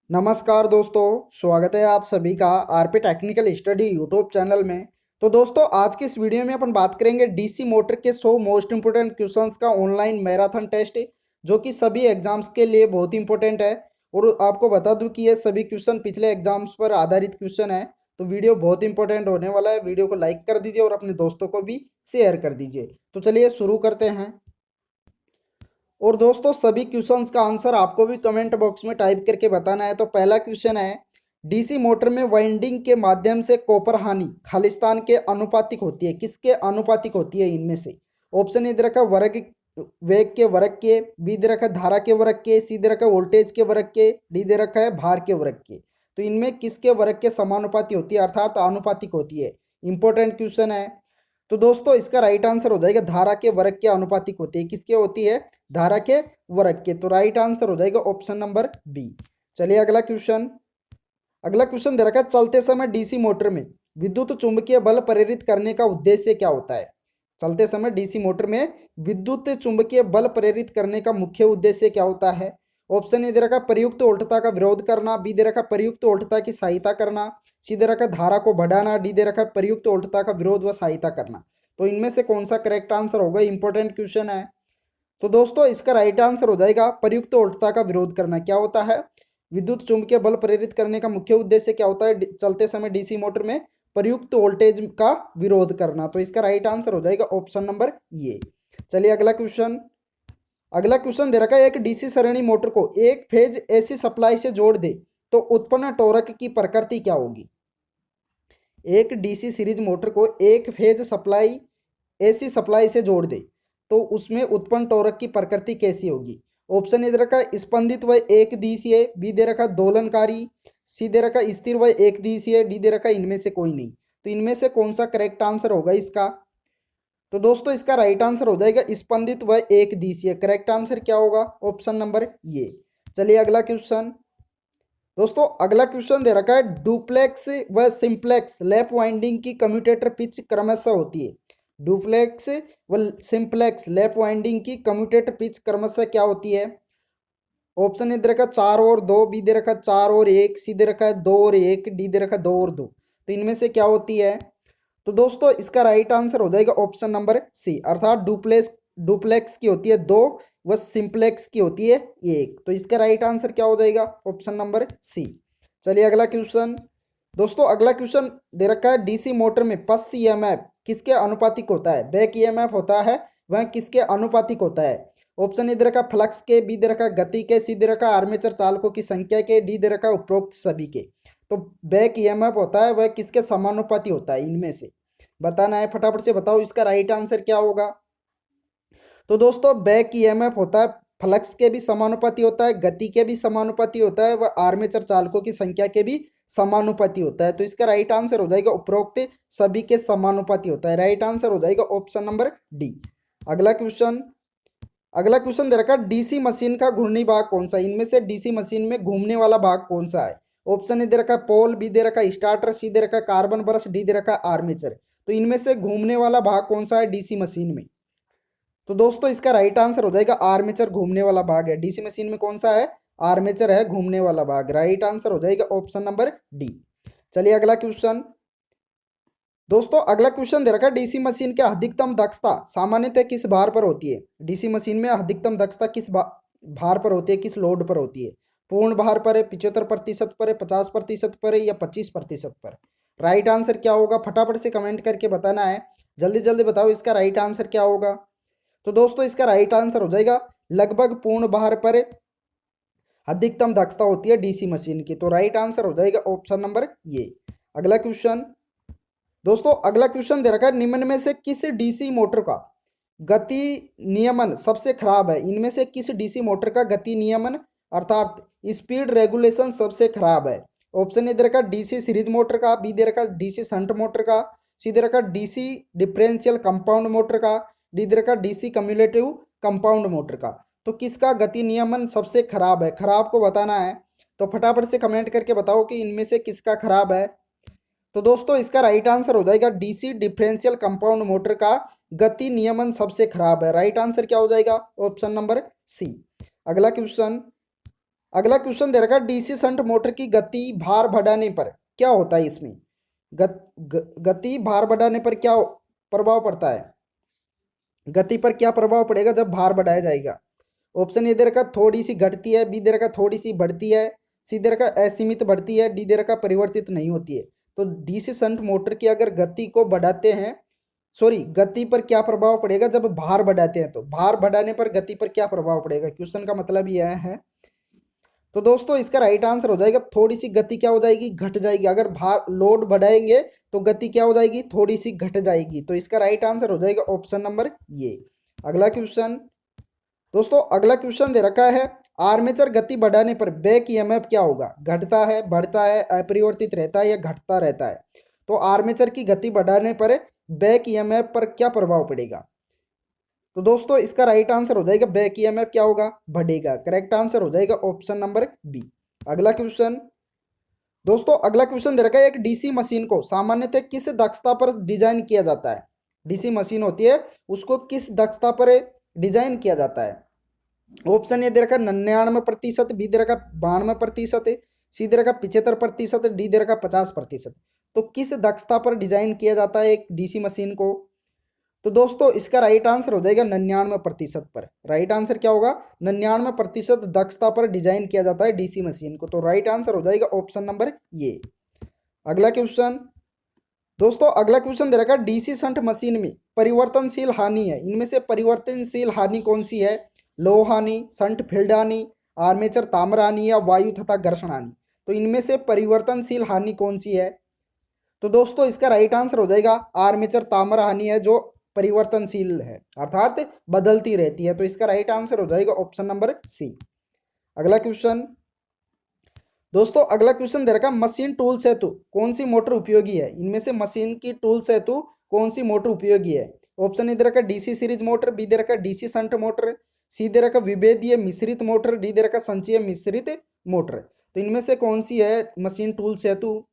नमस्कार दोस्तों, स्वागत है आप सभी का RP technical study YouTube channel में। तो दोस्तों, आज की इस वीडियो में अपन बात करेंगे डीसी मोटर के 100 मोस्ट इंपोर्टेंट क्वेश्चंस का ऑनलाइन मैराथन टेस्ट, जो कि सभी एग्जाम्स के लिए बहुत इंपॉर्टेंट है। और आपको बता दूं कि ये सभी क्वेश्चन पिछले एग्जाम्स पर आधारित क्वेश्चन है। तो वीडियो बहुत इंपॉर्टेंट होने वाला है। वीडियो को लाइक कर दीजिए और अपने दोस्तों को भी शेयर कर दीजिए। तो चलिए शुरू करते हैं। और दोस्तों, सभी क्वेश्चंस का आंसर आपको भी कमेंट बॉक्स में टाइप करके बताना है। तो पहला क्वेश्चन है, डीसी मोटर में वाइंडिंग के माध्यम से कॉपर हानि खालिस्तान के अनुपातिक होती है? किसके अनुपातिक होती है इनमें से? ऑप्शन ए दे रखा वर्ग वेग के वर्ग के, बी दे रखा धारा के वर्ग के, सी दे रखा वोल्टेज के वर्ग के, डी दे रखा है भार के वर्ग के। तो इनमें किसके वर्ग के समानुपाती होती है, अर्थात अनुपातिक होती है? इंपॉर्टेंट क्वेश्चन है। तो दोस्तों, इसका राइट आंसर हो जाएगा धारा के वर्ग के अनुपातिक होती है। किसके होती है? धारा के वर्ग के। तो राइट आंसर हो जाएगा ऑप्शन नंबर बी। चलिए अगला क्वेश्चन। अगला क्वेश्चन दे रखा है, चलते समय डीसी मोटर में विद्युत चुंबकीय बल प्रेरित करने का उद्देश्य क्या होता है? चलते समय डीसी मोटर में विद्युत चुंबकीय बल प्रेरित करने का मुख्य उद्देश्य क्या होता है? ऑप्शन ए दे रखा प्रयुक्त उल्टता का विरोध करना, बी दे रखा प्रयुक्त उल्टता की सहायता करना, सी दे रखा धारा को बढ़ाना, डी दे रखा प्रयुक्त उल्टता का विरोध व सहायता करना। तो इनमें से कौन सा करेक्ट आंसर होगा? इंपॉर्टेंट क्वेश्चन है। तो दोस्तों, इसका राइट आंसर हो जाएगा प्रयुक्त उल्टता का विरोध करना। क्या होता है? विद्युत चुंबकीय बल प्रेरित करने का मुख्य उद्देश्य क्या होता है चलते समय डीसी मोटर में? प्रयुक्त वोल्टेज का विरोध करना। तो इसका राइट आंसर हो जाएगा ऑप्शन नंबर ए। चलिए अगला क्वेश्चन। अगला क्वेश्चन दे रखा है, एक डीसी सरणी मोटर को एक फेज एसी सप्लाई से जोड़ दे तो उत्पन्न टॉर्क की प्रकृति क्या होगी? एक डीसी सीरीज मोटर को एक फेज सप्लाई एसी सप्लाई से जोड़ दे तो उसमें उत्पन्न टॉर्क की प्रकृति कैसी होगी? ऑप्शन ए दे रखा स्पंदित व एक दिशीय, बी दे रखा दोलनकारी, सी दे रखा स्थिर व एक दिशीय, डी दे रखा इनमें से कोई नहीं। तो इनमें से कौन सा करेक्ट आंसर होगा इसका? तो दोस्तों, इसका राइट आंसर हो जाएगा स्पंदित व एक दिशीय। करेक्ट आंसर क्या होगा? ऑप्शन नंबर ये। चलिए अगला क्वेश्चन। दोस्तों, अगला क्वेश्चन दे रखा है, डुप्लेक्स व सिंप्लेक्स लैप वाइंडिंग की कम्यूटेटर पिच क्रमशः होती है? डुप्लेक्स व सिंप्लेक्स लैप वाइंडिंग की कम्यूटेटर पिच क्रमशः क्या होती है? ऑप्शन ए दे रखा 4 और 2, बी दे रखा 4 और 1, सी दे रखा है 2 और 1, डी दे रखा 2 और 2। तो इनमें से क्या होती है? तो दोस्तों, इसका राइट आंसर हो जाएगा ऑप्शन नंबर सी, अर्थात डुप्लेक्स डुप्लेक्स की होती है 2 व सिंप्लेक्स की होती है 1। तो इसका राइट आंसर क्या हो जाएगा? Option number C. चलिए अगला क्वेश्चन। दोस्तों, अगला क्वेश्चन दे रखा है, डीसी मोटर में पल्स ईएमएफ किसके अनुपातिक होता है? बैक ईएमएफ होता है, वह किसके अनुपातिक होता है? ऑप्शन ए दे रखा फ्लक्स के, बी दे रखा गति के, सी दे रखा आर्मेचर चालकों की संख्या के, डी दे रखा उपरोक्त सभी के। तो बैक ईएमएफ होता है, वह किसके समानुपाती होता है? इनमें से बताना है, फटाफट से बताओ इसका राइट आंसर क्या होगा। तो दोस्तों, बैक ईएमएफ होता है फ्लक्स के भी समानुपाती होता है, गति के भी समानुपाती होता है, वह आर्मेचर चालकों की संख्या के भी समानुपाती होता है। तो इसका राइट आंसर हो जाएगा उपरोक्त सभी के समानुपाती होता है। राइट आंसर हो जाएगा ऑप्शन नंबर डी। अगला क्वेश्चन। अगला क्वेश्चन दे रखा है, डीसी मशीन का घूर्णी भाग कौन सा है? इनमें से डीसी मशीन में घूमने वाला भाग कौन सा है? ऑप्शन ए दे रखा है पोल, बी दे रखा है स्टार्टर, सी दे रखा है कार्बन ब्रश, डी दे रखा है आर्मेचर। तो इनमें से घूमने वाला भाग कौन सा है डीसी मशीन में? तो दोस्तों, इसका राइट आंसर हो जाएगा आर्मेचर घूमने वाला भाग है। डीसी मशीन में कौन सा है? आर्मेचर है घूमने वाला भाग। राइट आंसर हो जाएगा ऑप्शन नंबर डी। चलिए अगला क्वेश्चन। दोस्तों, अगला क्वेश्चन दे रखा है, डीसी मशीन की अधिकतम दक्षता सामान्यतः किस भार पर होती है? डीसी मशीन में अधिकतम दक्षता किस भार पर होती है, किस लोड पर होती है? पूर्ण भार पर है, 75% पर है, 50% पर है, या 25% पर? राइट आंसर क्या होगा? फटाफट से कमेंट करके बताना है। जल्दी जल्दी बताओ इसका राइट आंसर क्या होगा। तो दोस्तों, इसका राइट आंसर हो जाएगा लगभग पूर्ण भार पर अधिकतम दक्षता होती है डीसी मशीन की। तो राइट आंसर हो जाएगा ऑप्शन नंबर ये। अगला क्वेश्चन। दोस्तों, अगला क्वेश्चन दे रखा है, निम्न में से किस डीसी मोटर का गति नियमन सबसे खराब है? इनमें से किस डीसी मोटर का गति नियमन अर्थात स्पीड रेगुलेशन सबसे खराब है? ऑप्शन ए दे रखा डीसी सीरीज मोटर का, बी दे रखा डीसी शंट मोटर का, सी दे रखा डीसी डिफरेंशियल कंपाउंड मोटर का, डी दे रखा डीसी कम्युलेटिव कंपाउंड मोटर का। तो किसका गति नियमन सबसे खराब है? खराब को बताना है। तो फटाफट से कमेंट करके बताओ कि इनमें से किसका खराब है। तो दोस्तों, इसका राइट आंसर हो जाएगा डीसी डिफरेंशियल कंपाउंड मोटर का गति नियमन सबसे खराब है। राइट आंसर क्या हो जाएगा? Option number C. अगला क्वेश्चन। अगला क्वेश्चन दे रखा है डीसी शंट मोटर की गति भार बढ़ाने पर क्या होता है इसमें। गति भार बढ़ाने पर क्या प्रभाव पड़ता है, गति पर क्या प्रभाव पड़ेगा जब भार बढ़ाया जाएगा। ऑप्शन ए दे रखा थोड़ी सी घटती है, बी दे रखा थोड़ी सी बढ़ती है, सी दे रखा असीमित बढ़ती है, डी दे रखा परिवर्तित नहीं होती है। तो डीसी शंट मोटर की अगर गति को बढ़ाते हैं, सॉरी गति पर क्या प्रभाव पड़ेगा जब भार बढ़ाते हैं, तो भार बढ़ाने पर गति पर क्या प्रभाव पड़ेगा, क्वेश्चन का मतलब यह है। तो दोस्तों इसका राइट आंसर हो जाएगा थोड़ी सी गति क्या हो जाएगी, घट जाएगी। अगर भार लोड बढ़ाएंगे तो गति क्या हो जाएगी, थोड़ी सी घट जाएगी। तो इसका राइट आंसर हो जाएगा ऑप्शन नंबर ये। अगला क्वेश्चन दोस्तों, अगला क्वेश्चन दे रखा है आर्मेचर गति बढ़ाने पर बैक ईएमएफ क्या होगा, घटता है, बढ़ता है, अपरिवर्तित रहता है या घटता रहता है। तो आर्मेचर की गति बढ़ाने पर बैक ईएमएफ पर क्या प्रभाव पड़ेगा। तो दोस्तों इसका राइट आंसर हो जाएगा बैक ईएमएफ क्या होगा, बढ़ेगा। करेक्ट आंसर हो जाएगा ऑप्शन नंबर बी। अगला क्वेश्चन दोस्तों, अगला क्वेश्चन दे रखा है एक डीसी मशीन को सामान्यतः किस दक्षता पर डिजाइन किया जाता है। डीसी मशीन होती है उसको किस दक्षता पर डिजाइन किया जाता है। ऑप्शन ए दे रखा 99%, बी दे रखा 92%, सी दे रखा 75%, डी दे रखा 50%। तो किस दक्षता पर डिजाइन किया जाता है एक डीसी मशीन को। तो दोस्तों इसका राइट आंसर हो जाएगा 99% पर। राइट आंसर क्या होगा, 99% दक्षता पर डिजाइन किया जाता है डीसी मशीन को। तो राइट आंसर हो जाएगा ऑप्शन नंबर ये। अगला क्वेश्चन दोस्तों, अगला क्वेश्चन दे रखा है डीसी शंट मशीन में परिवर्तनशील हानि है, इनमें से परिवर्तनशील हानि कौन सी है। लोह हानि, शंट फील्ड हानि, आर्मेचर ताम्र हानि या वायु तथा घर्षण हानि। तो इनमें से परिवर्तनशील हानि कौन सी है। तो दोस्तों इसका राइट आंसर हो जाएगा आर्मेचर ताम्र हानि है, जो परिवर्तनशील है अर्थात बदलती रहती है। तो इसका राइट आंसर हो जाएगा ऑप्शन नंबर सी। अगला क्वेश्चन दोस्तों, अगला क्वेश्चन दे रखा मशीन टूल्स हेतु कौन सी मोटर उपयोगी है। इनमें से मशीन की टूल्स हेतु कौन सी मोटर उपयोगी है। ऑप्शन ए दे रखा डीसी सीरीज मोटर, बी दे रखा डीसी शंट मोटर, सी दे रखा विभेदीय मिश्रित मोटर, डी दे रखा संचयी मिश्रित मोटर। तो इनमें से कौन सी है मशीन टूल्स हेतु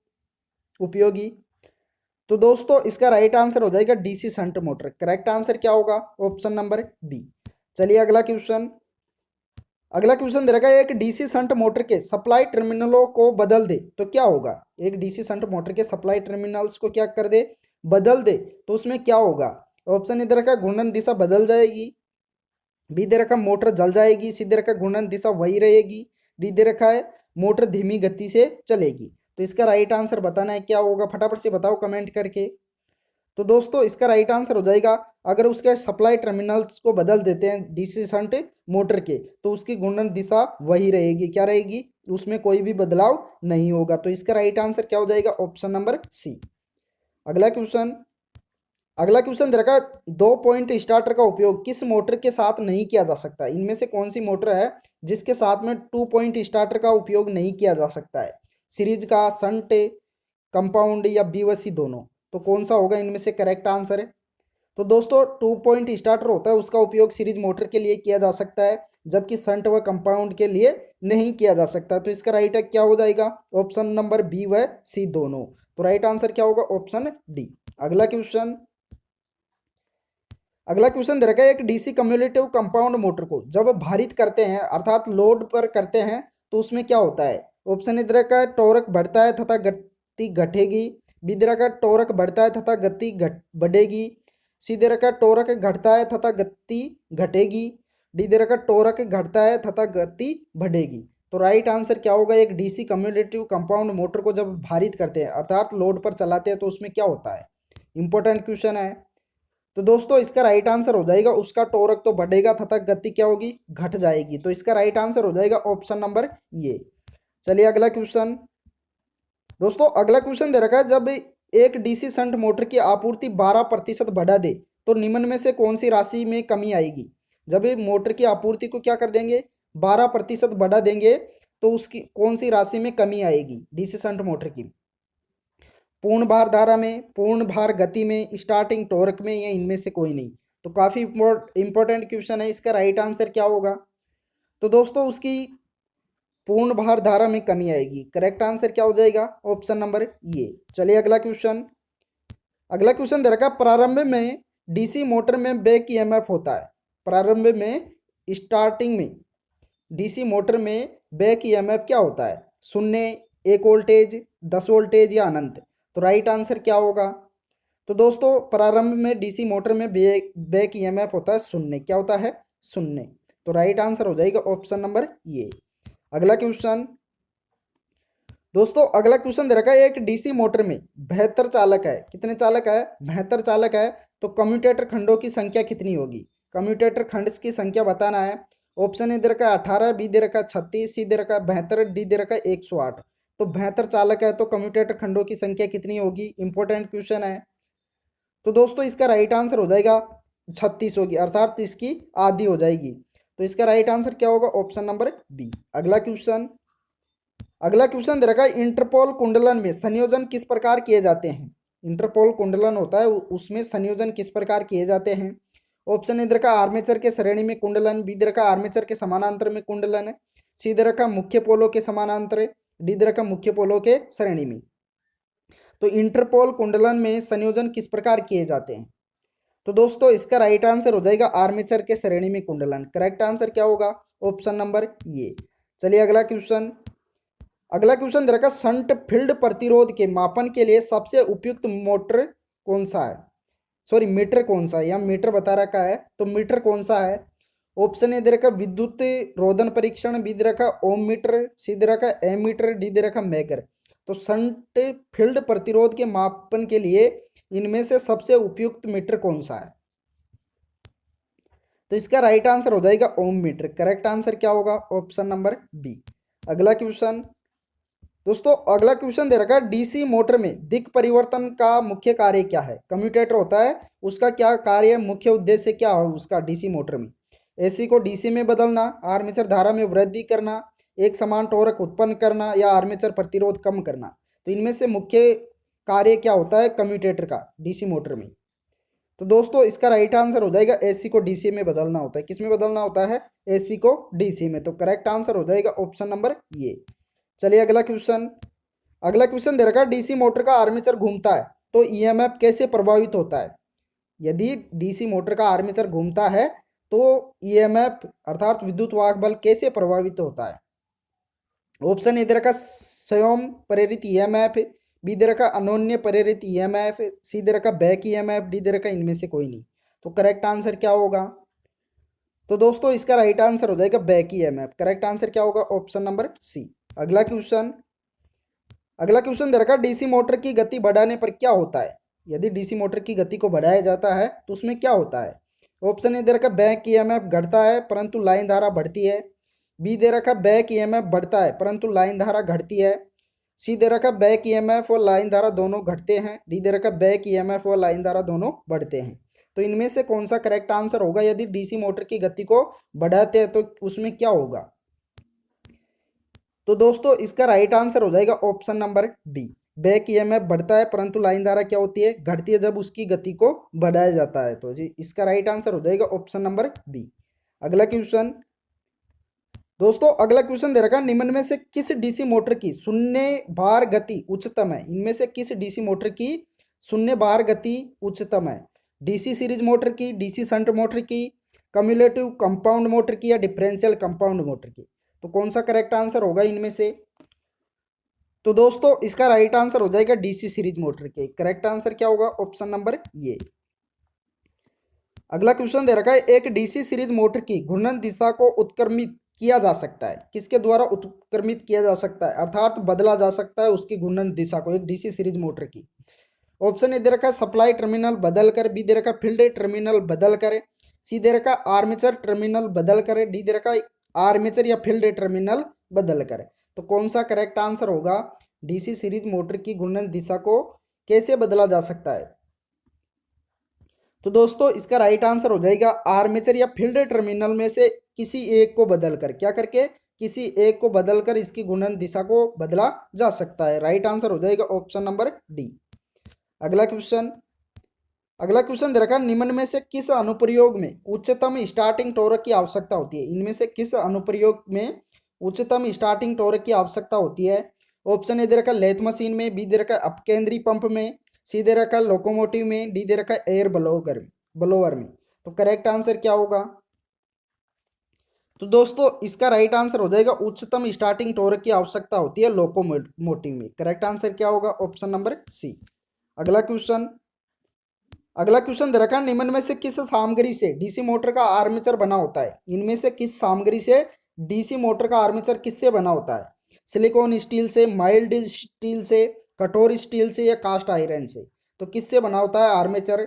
उपयोगी। तो दोस्तों इसका राइट आंसर हो जाएगा DC shunt motor. Correct answer क्या होगा, ऑप्शन नंबर बी। चलिए अगला क्वेश्चन, अगला क्वेश्चन दे रखा है एक डीसी शंट मोटर के सप्लाई टर्मिनलों को बदल दे तो क्या होगा। एक डीसी शंट मोटर के सप्लाई टर्मिनल्स को क्या कर दे, बदल दे, तो उसमें क्या होगा। ऑप्शन ए दे रखा घूर्णन दिशा बदल जाएगी, बी दे रखा मोटर जल जाएगी, सी दे रखा घूर्णन दिशा वही रहेगी, डी दे रखा है मोटर धीमी गति से चलेगी। तो इसका राइट आंसर बताना है क्या होगा, फटाफट से बताओ कमेंट करके। तो दोस्तों इसका राइट आंसर हो जाएगा अगर उसके सप्लाई टर्मिनल्स को बदल देते हैं डीसी शंट मोटर के, तो उसकी घूर्णन दिशा वही रहेगी, क्या रहेगी, उसमें कोई भी बदलाव नहीं होगा। तो इसका राइट आंसर क्या हो जाएगा, ऑप्शन नंबर सी। अगला क्वेश्चन, अगला क्वेश्चन दे रखा है 2 पॉइंट स्टार्टर का उपयोग किस मोटर के साथ नहीं किया जा सकता। इनमें से कौन सी मोटर है जिसके साथ में 2 पॉइंट स्टार्टर का उपयोग नहीं किया जा सकता है। सीरीज का, शंट, कंपाउंड या बी व सी दोनों। तो कौन सा होगा इनमें से करेक्ट आंसर है। तो दोस्तों 2 पॉइंट स्टार्टर होता है उसका उपयोग सीरीज मोटर के लिए किया जा सकता है, जबकि शंट व कंपाउंड के लिए नहीं किया जा सकता। तो इसका राइट है क्या हो जाएगा, ऑप्शन नंबर बी व सी दोनों। तो राइट आंसर क्या होगा, ऑप्शन डी। अगला क्वेश्चन, अगला क्वेश्चन दे रखा है एक डीसी कम्युलेटिव कंपाउंड मोटर को जब भारित करते हैं अर्थात लोड पर करते हैं तो उसमें क्या होता है। ऑप्शन ए दे रखा है टॉर्क बढ़ता है तथा गति घटेगी, बी दे रखा है टॉर्क बढ़ता है तथा गति बढ़ेगी, सी दे रखा है टॉर्क घटता है तथा गति घटेगी, डी दे रखा है टॉर्क घटता है तथा गति बढ़ेगी। तो राइट आंसर क्या होगा, एक डीसी कम्युलेटिव कंपाउंड मोटर को जब भारित करते हैं अर्थात लोड पर चलाते हैं तो उसमें क्या होता है, इंपॉर्टेंट क्वेश्चन है। तो दोस्तों इसका राइट आंसर हो जाएगा उसका टॉर्क तो बढ़ेगा तथा गति क्या होगी, घट जाएगी। तो इसका राइट आंसर हो जाएगा ऑप्शन नंबर ये। चलिए अगला क्वेश्चन दोस्तों, अगला क्वेश्चन दे रखा है जब एक डीसी शंट मोटर की आपूर्ति 12% बढ़ा दे तो निम्न में से कौन सी राशि में कमी आएगी। जब ये मोटर की आपूर्ति को क्या कर देंगे, 12% बढ़ा देंगे तो उसकी कौन सी राशि में कमी आएगी डीसी शंट मोटर की। पूर्ण भार धारा में, पूर्ण भार गति में, स्टार्टिंग टॉर्क में, या इनमें से कोई नहीं। तो काफ़ी इंपॉर्टेंट क्वेश्चन है, इसका राइट आंसर क्या होगा। तो दोस्तों उसकी पूर्ण भार धारा में कमी आएगी। करेक्ट आंसर क्या हो जाएगा, ऑप्शन नंबर ये। चलिए अगला क्वेश्चन, अगला क्वेश्चन दे रखा प्रारंभ में डीसी मोटर में बैक ईएमएफ होता है। प्रारंभ में स्टार्टिंग में डीसी मोटर में बैक ईएमएफ क्या होता है? शून्य, एक वोल्टेज, 10 वोल्टेज या अनंत। तो राइट आंसर क्या होगा? तो दोस्तों प्रारंभ में डीसी मोटर में बैक ईएमएफ होता है शून्य। क्या होता है? शून्य। तो राइट आंसर हो जाएगा ऑप्शन नंबर ये। अगला क्वेश्चन दोस्तों, अगला क्वेश्चन दे रखा है एक डीसी मोटर में 72 चालक है। कितने चालक है? 72 चालक है। तो कम्यूटेटर खंडों की संख्या कितनी होगी? कम्यूटेटर खंड की संख्या बताना है। ऑप्शन ए दे रखा है 18, बी दे रखा है 36, सी दे रखा है 72, डी दे रखा है 108। तो 72 चालक है तो कम्यूटेटर खंडों की संख्या कितनी होगी? इंपॉर्टेंट क्वेश्चन है। तो दोस्तों इसका राइट आंसर हो जाएगा 36 होगी, अर्थात इसकी आधी हो जाएगी। तो इसका राइट आंसर क्या होगा? Option number B. अगला क्वेश्चन दे रखा है इंटरपोल कुंडलन में संयोजन किस प्रकार किए जाते हैं? इंटरपोल कुंडलन होता है उसमें संयोजन किस प्रकार किए जाते हैं? ऑप्शन ए दे रखा आर्मेचर के श्रेणी में कुंडलन, बी दे रखा आर्मेचर के समानांतर में कुंडलन है, सी दे रखा मुख्य पोलों के समानांतर, डी दे रखा मुख्य पोलों के श्रेणी में। तो इंटरपोल कुंडलन में संयोजन किस प्रकार किए जाते हैं? तो दोस्तों इसका राइट आंसर हो जाएगा आर्मेचर के श्रेणी में कुंडलन। करेक्ट आंसर क्या होगा? ऑप्शन नंबर ये। चलिए अगला क्वेश्चन दे रखा शंट फील्ड प्रतिरोध के मापन के लिए सबसे उपयुक्त मोटर कौन सा है? सॉरी मीटर कौन सा है? यहाँ मीटर बता रखा है तो मीटर कौन सा है? ऑप्शन ए दे रखा विद्युत रोधन परीक्षण, बी दे रखा ओम मीटर, सी दे रखा एम मीटर, डी दे रखा मेगर। तो शंट फील्ड प्रतिरोध के मापन के लिए इनमें से सबसे उपयुक्त मीटर कौन सा है? तो इसका राइट आंसर हो जाएगा ओम मीटर। करेक्ट आंसर क्या होगा? Option number B. अगला क्वेश्चन दोस्तों, अगला क्वेश्चन दे रखा है डीसी मोटर में दिक् परिवर्तन का मुख्य कार्य क्या है? कम्यूटेटर होता है उसका क्या कार्य, मुख्य उद्देश्य क्या है उसका डीसी मोटर में? एसी को डीसी में बदलना, आर्मेचर धारा में वृद्धि करना, एक समान टॉर्क उत्पन्न करना या आर्मेचर प्रतिरोध कम करना। तो इनमें से मुख्य कार्य क्या होता है कम्यूटेटर का डीसी मोटर में? तो दोस्तों इसका राइट आंसर हो जाएगा एसी को डीसी में बदलना होता है। किस में बदलना होता है? एसी को डीसी में। तो करेक्ट आंसर हो जाएगा ऑप्शन नंबर ये। चलिए अगला क्वेश्चन दे रखा है डीसी मोटर का आर्मेचर घूमता है तो ईएमएफ कैसे प्रभावित होता है? यदि डीसी मोटर का आर्मेचर घूमता है तो ईएमएफ अर्थात विद्युत वाहक बल कैसे प्रभावित होता है? ऑप्शन ए दे रखा स्वयं प्रेरित ईएमएफ, बी दे रखा अनोन्य प्रेरित ईएमएफ, सी दे रखा बैक ईएमएफ, डी दे रखा इनमें से कोई नहीं। तो करेक्ट आंसर क्या होगा? तो दोस्तों इसका राइट आंसर हो जाएगा बैक ईएमएफ। करेक्ट आंसर क्या होगा? Option number C. अगला क्वेश्चन दे रखा डीसी मोटर की गति बढ़ाने पर क्या होता है? यदि डीसी मोटर की गति को बढ़ाया जाता है तो उसमें क्या होता है? ऑप्शन ए दे रखा बैक ईएमएफ घटता है परंतु लाइन धारा बढ़ती है, बी दे रखा बैक ईएमएफ बढ़ता है परंतु लाइन धारा घटती है, सी दे रखा बैक ईएमएफ और लाइन धारा दोनों घटते हैं, डी दे रखा बैक ईएमएफ और लाइन धारा दोनों बढ़ते हैं। तो इनमें से कौन सा करेक्ट आंसर होगा? यदि डीसी मोटर की गति को बढ़ाते हैं तो उसमें क्या होगा? तो दोस्तों इसका राइट आंसर हो जाएगा option number B. Back EMF बढ़ता है परंतु लाइन धारा क्या होती है? घटती है जब उसकी गति को बढ़ाया जाता है। तो जी इसका राइट आंसर हो जाएगा ऑप्शन नंबर बी। अगला क्वेश्चन अगला क्वेश्चन दे रखा है निम्न में से किस डीसी मोटर की शून्य भार गति उच्चतम है? इनमें से किस डीसी मोटर की शून्य भार गति उच्चतम है? डीसी सीरीज मोटर की, डीसी शंट मोटर की, कम्युलेटिव कंपाउंड मोटर की या डिफरेंशियल कंपाउंड मोटर की? तो कौन सा करेक्ट आंसर होगा इनमें से? तो दोस्तों इसका राइट आंसर हो जाएगा डीसी सीरीज मोटर के। करेक्ट आंसर क्या होगा? ऑप्शन नंबर ये। अगला क्वेश्चन दे रखा है एक डीसी सीरीज मोटर की घूर्णन दिशा को उत्क्रमित किया जा सकता है। किसके द्वारा उत्क्रमित किया जा सकता है अर्थात बदला जा सकता है उसकी घूर्णन दिशा को एक डीसी सीरीज मोटर की? ऑप्शन ए दे रखा सप्लाई टर्मिनल बदल कर, बी दे रखा फील्ड टर्मिनल बदल कर, सी दे रखा आर्मेचर टर्मिनल बदल कर, डी दे रखा आर्मेचर या फील्ड टर्मिनल बदल कर। तो कौन सा करेक्ट आंसर होगा? डीसी सीरीज मोटर की घूर्णन दिशा को कैसे बदला जा सकता है? तो दोस्तों इसका राइट आंसर हो जाएगा आर्मेचर या फील्ड टर्मिनल में से किसी एक को बदलकर, क्या करके? किसी एक को बदलकर इसकी घूर्णन दिशा को बदला जा सकता है। राइट आंसर हो जाएगा ऑप्शन नंबर डी। अगला क्वेश्चन दे रखा निम्न में से किस अनुप्रयोग में उच्चतम स्टार्टिंग टॉर्क की आवश्यकता होती है? इनमें से किस अनुप्रयोग में उच्चतम स्टार्टिंग टॉर्क की आवश्यकता होती है? ऑप्शन ए दे रखा लेथ मशीन में, बी दे रखा अपकेंद्री पंप में, सी दे रखा लोकोमोटिव में, डी दे रखा एयर ब्लोअर में। तो करेक्ट आंसर क्या होगा? तो दोस्तों इसका राइट आंसर हो जाएगा उच्चतम स्टार्टिंग टॉर्क की आवश्यकता होती है लोकोमोटिव में। करेक्ट आंसर क्या होगा? Option number C. अगला क्वेश्चन, अगला क्वेश्चन दे रखा है, निम्न में से किस सामग्री से डीसी मोटर का आर्मेचर बना होता है? इनमें से किस सामग्री से डीसी मोटर का आर्मेचर किससे बना होता है? सिलिकॉन स्टील से, माइल्ड स्टील से, कठोर स्टील से या कास्ट आयरन से? तो किससे बना होता है आर्मेचर?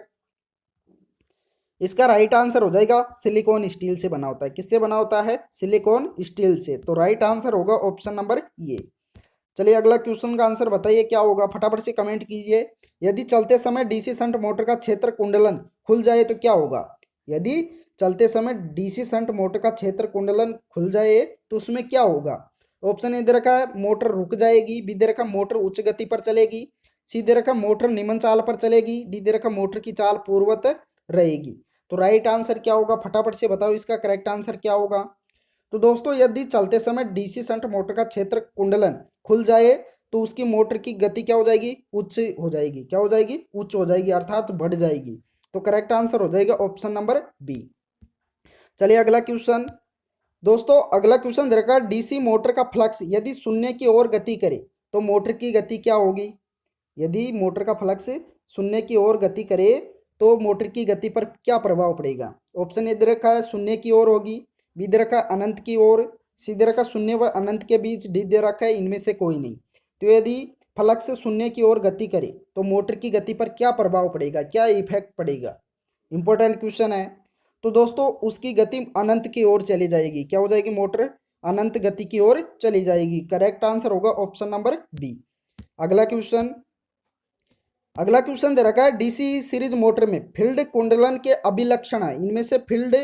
इसका राइट आंसर हो जाएगा सिलिकॉन स्टील से बना होता है। किससे बना होता है? सिलिकॉन स्टील से। तो राइट आंसर होगा ऑप्शन नंबर ये। चलिए अगला क्वेश्चन का आंसर बताइए क्या होगा, फटाफट से कमेंट कीजिए। यदि चलते समय डीसी शंट मोटर का क्षेत्र कुंडलन खुल जाए तो क्या होगा? यदि चलते समय डीसी शंट मोटर का क्षेत्र कुंडलन खुल जाए तो उसमें क्या होगा? ऑप्शन ए दे रखा है मोटर रुक जाएगी, बी दे रखा मोटर उच्च गति पर चलेगी, सी दे रखा मोटर निम्न चाल पर चलेगी, डी दे रखा मोटर की चाल पूर्ववत रहेगी। तो राइट आंसर क्या होगा, फटाफट से बताओ इसका करेक्ट आंसर क्या होगा। तो दोस्तों यदि चलते समय डीसी शंट मोटर का क्षेत्र कुंडलन खुल जाए तो उसकी मोटर की गति क्या हो जाएगी? उच्च हो जाएगी। क्या हो जाएगी? उच्च हो जाएगी, अर्थात बढ़ जाएगी। तो करेक्ट आंसर हो जाएगा ऑप्शन नंबर बी। चलिए अगला क्वेश्चन, दोस्तों अगला क्वेश्चन दे रखा है डीसी मोटर का फ्लक्स यदि शून्य की ओर गति करे तो मोटर की गति क्या होगी? यदि मोटर का फ्लक्स शून्य की ओर गति करे तो मोटर की गति पर क्या प्रभाव पड़ेगा? ऑप्शन ए दे रखा है शून्य की ओर होगी, बी दे रखा है अनंत की ओर, सी दे रखा है शून्य व अनंत के बीच, डी दे रखा है इनमें से कोई नहीं। तो यदि फ्लक्स शून्य की ओर गति करे तो मोटर की गति पर क्या प्रभाव पड़ेगा, क्या इफेक्ट पड़ेगा? इंपॉर्टेंट क्वेश्चन है। तो दोस्तों उसकी गति अनंत की ओर चली जाएगी। क्या हो जाएगी? मोटर अनंत गति की ओर चली जाएगी। करेक्ट आंसर होगा ऑप्शन नंबर बी। अगला क्वेश्चन, अगला क्वेश्चन दे रखा है डीसी सीरीज मोटर में फील्ड कुंडलन के अभिलक्षण है, इनमें से फील्ड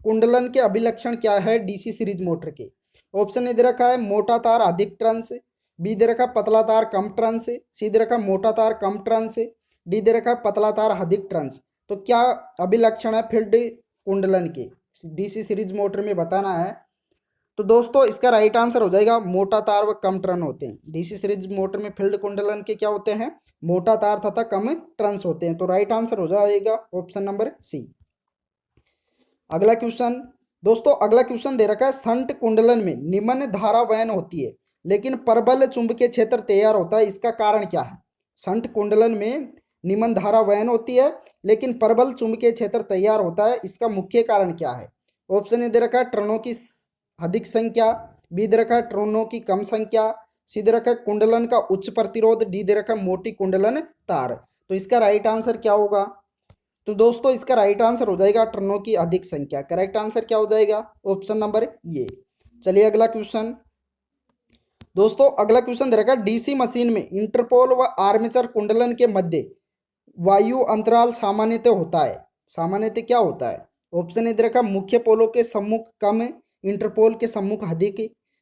कुंडलन के अभिलक्षण क्या है डीसी सीरीज मोटर के? ऑप्शन ए दे रखा है मोटा तार अधिक टर्न्स, बी दे रखा पतला तार कम टर्न्स, सी दे रखा मोटा तार कम टर्न्स, डी दे रखा पतला तार अधिक टर्न्स। तो क्या अभिलक्षण है फील्ड कुंडलन के डीसी सीरीज मोटर में बताना है। तो दोस्तों इसका राइट आंसर हो जाएगा मोटा तार व कम टर्न होते हैं। डीसी सीरीज मोटर में फील्ड कुंडलन के क्या होते हैं? मोटा तार तथा कम टर्न्स होते हैं। तो राइट आंसर हो जाएगा ऑप्शन नंबर सी। अगला क्वेश्चन, दोस्तों अगला क्वेश्चन दे रखा है शंट कुंडलन में निम्न धारा वहन होती है लेकिन प्रबल चुंबकीय क्षेत्र तैयार होता है, इसका कारण क्या है? शंट कुंडलन में निम्न धारा वहन होती है लेकिन प्रबल चुंबकीय क्षेत्र तैयार होता है, इसका मुख्य कारण क्या है? ऑप्शन ए दे रखा है टर्नों की अधिक संख्या, बी दे रखा है टर्नों की कम संख्या, सी दे रखा है कुंडलन का उच्च प्रतिरोध, डी दे रखा है मोटी कुंडलन तार। तो इसका राइट आंसर क्या होगा? तो दोस्तों इसका राइट आंसर हो जाएगा टर्नों की अधिक संख्या। करेक्ट आंसर क्या हो जाएगा? ऑप्शन नंबर ये। चलिए अगला क्वेश्चन, दोस्तों अगला क्वेश्चन दे रखा है डीसी मशीन में इंटरपोल व आर्मेचर कुंडलन के मध्य वायु अंतराल सामान्यतः होता है, सामान्यतः क्या होता है? ऑप्शन ए दे रखा मुख्य पोलों के सम्मुख कम, इंटरपोल के सम्मुख अधिक,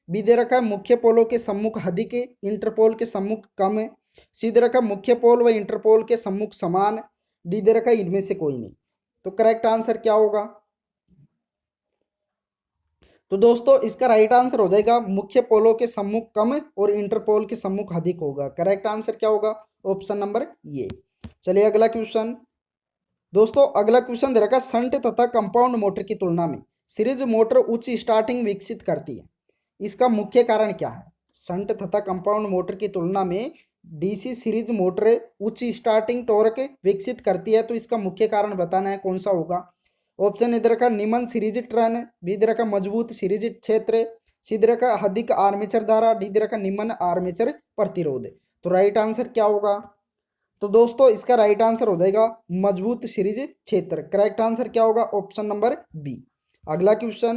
बी दे रखा मुख्य पोलों के सम्मुख अधिक, इंटरपोल के सम्मुख कम, सी दे रखा मुख्य पोल व इंटरपोल के सम्मुख समान, डी दे रखा इनमें से कोई नहीं। तो करेक्ट आंसर क्या होगा? तो दोस्तों इसका राइट आंसर हो जाएगा मुख्य पोलों के सम्मुख कम और इंटरपोल के सम्मुख अधिक होगा। करेक्ट आंसर क्या होगा? ऑप्शन नंबर ये। चलिए अगला क्वेश्चन, दोस्तों अगला क्वेश्चन दे रखा है शंट तथा कंपाउंड मोटर की तुलना में सीरीज मोटर उच्च स्टार्टिंग विकसित करती है, इसका मुख्य कारण क्या है? शंट तथा कंपाउंड मोटर की तुलना में डीसी सीरीज मोटर उच्च स्टार्टिंग टॉर्क विकसित करती है, तो इसका मुख्य कारण बताना है, कौन सा होगा? ऑप्शन इधर का निम्न सीरीज टर्न, बी इधर का मजबूत सीरीज क्षेत्र, सी इधर का अधिक आर्मेचर धारा, डी इधर का निम्न आर्मेचर प्रतिरोध। तो राइट आंसर क्या होगा? तो दोस्तों इसका राइट आंसर हो जाएगा मजबूत सीरीज क्षेत्र। करेक्ट आंसर क्या होगा? Option number B. अगला क्वेश्चन,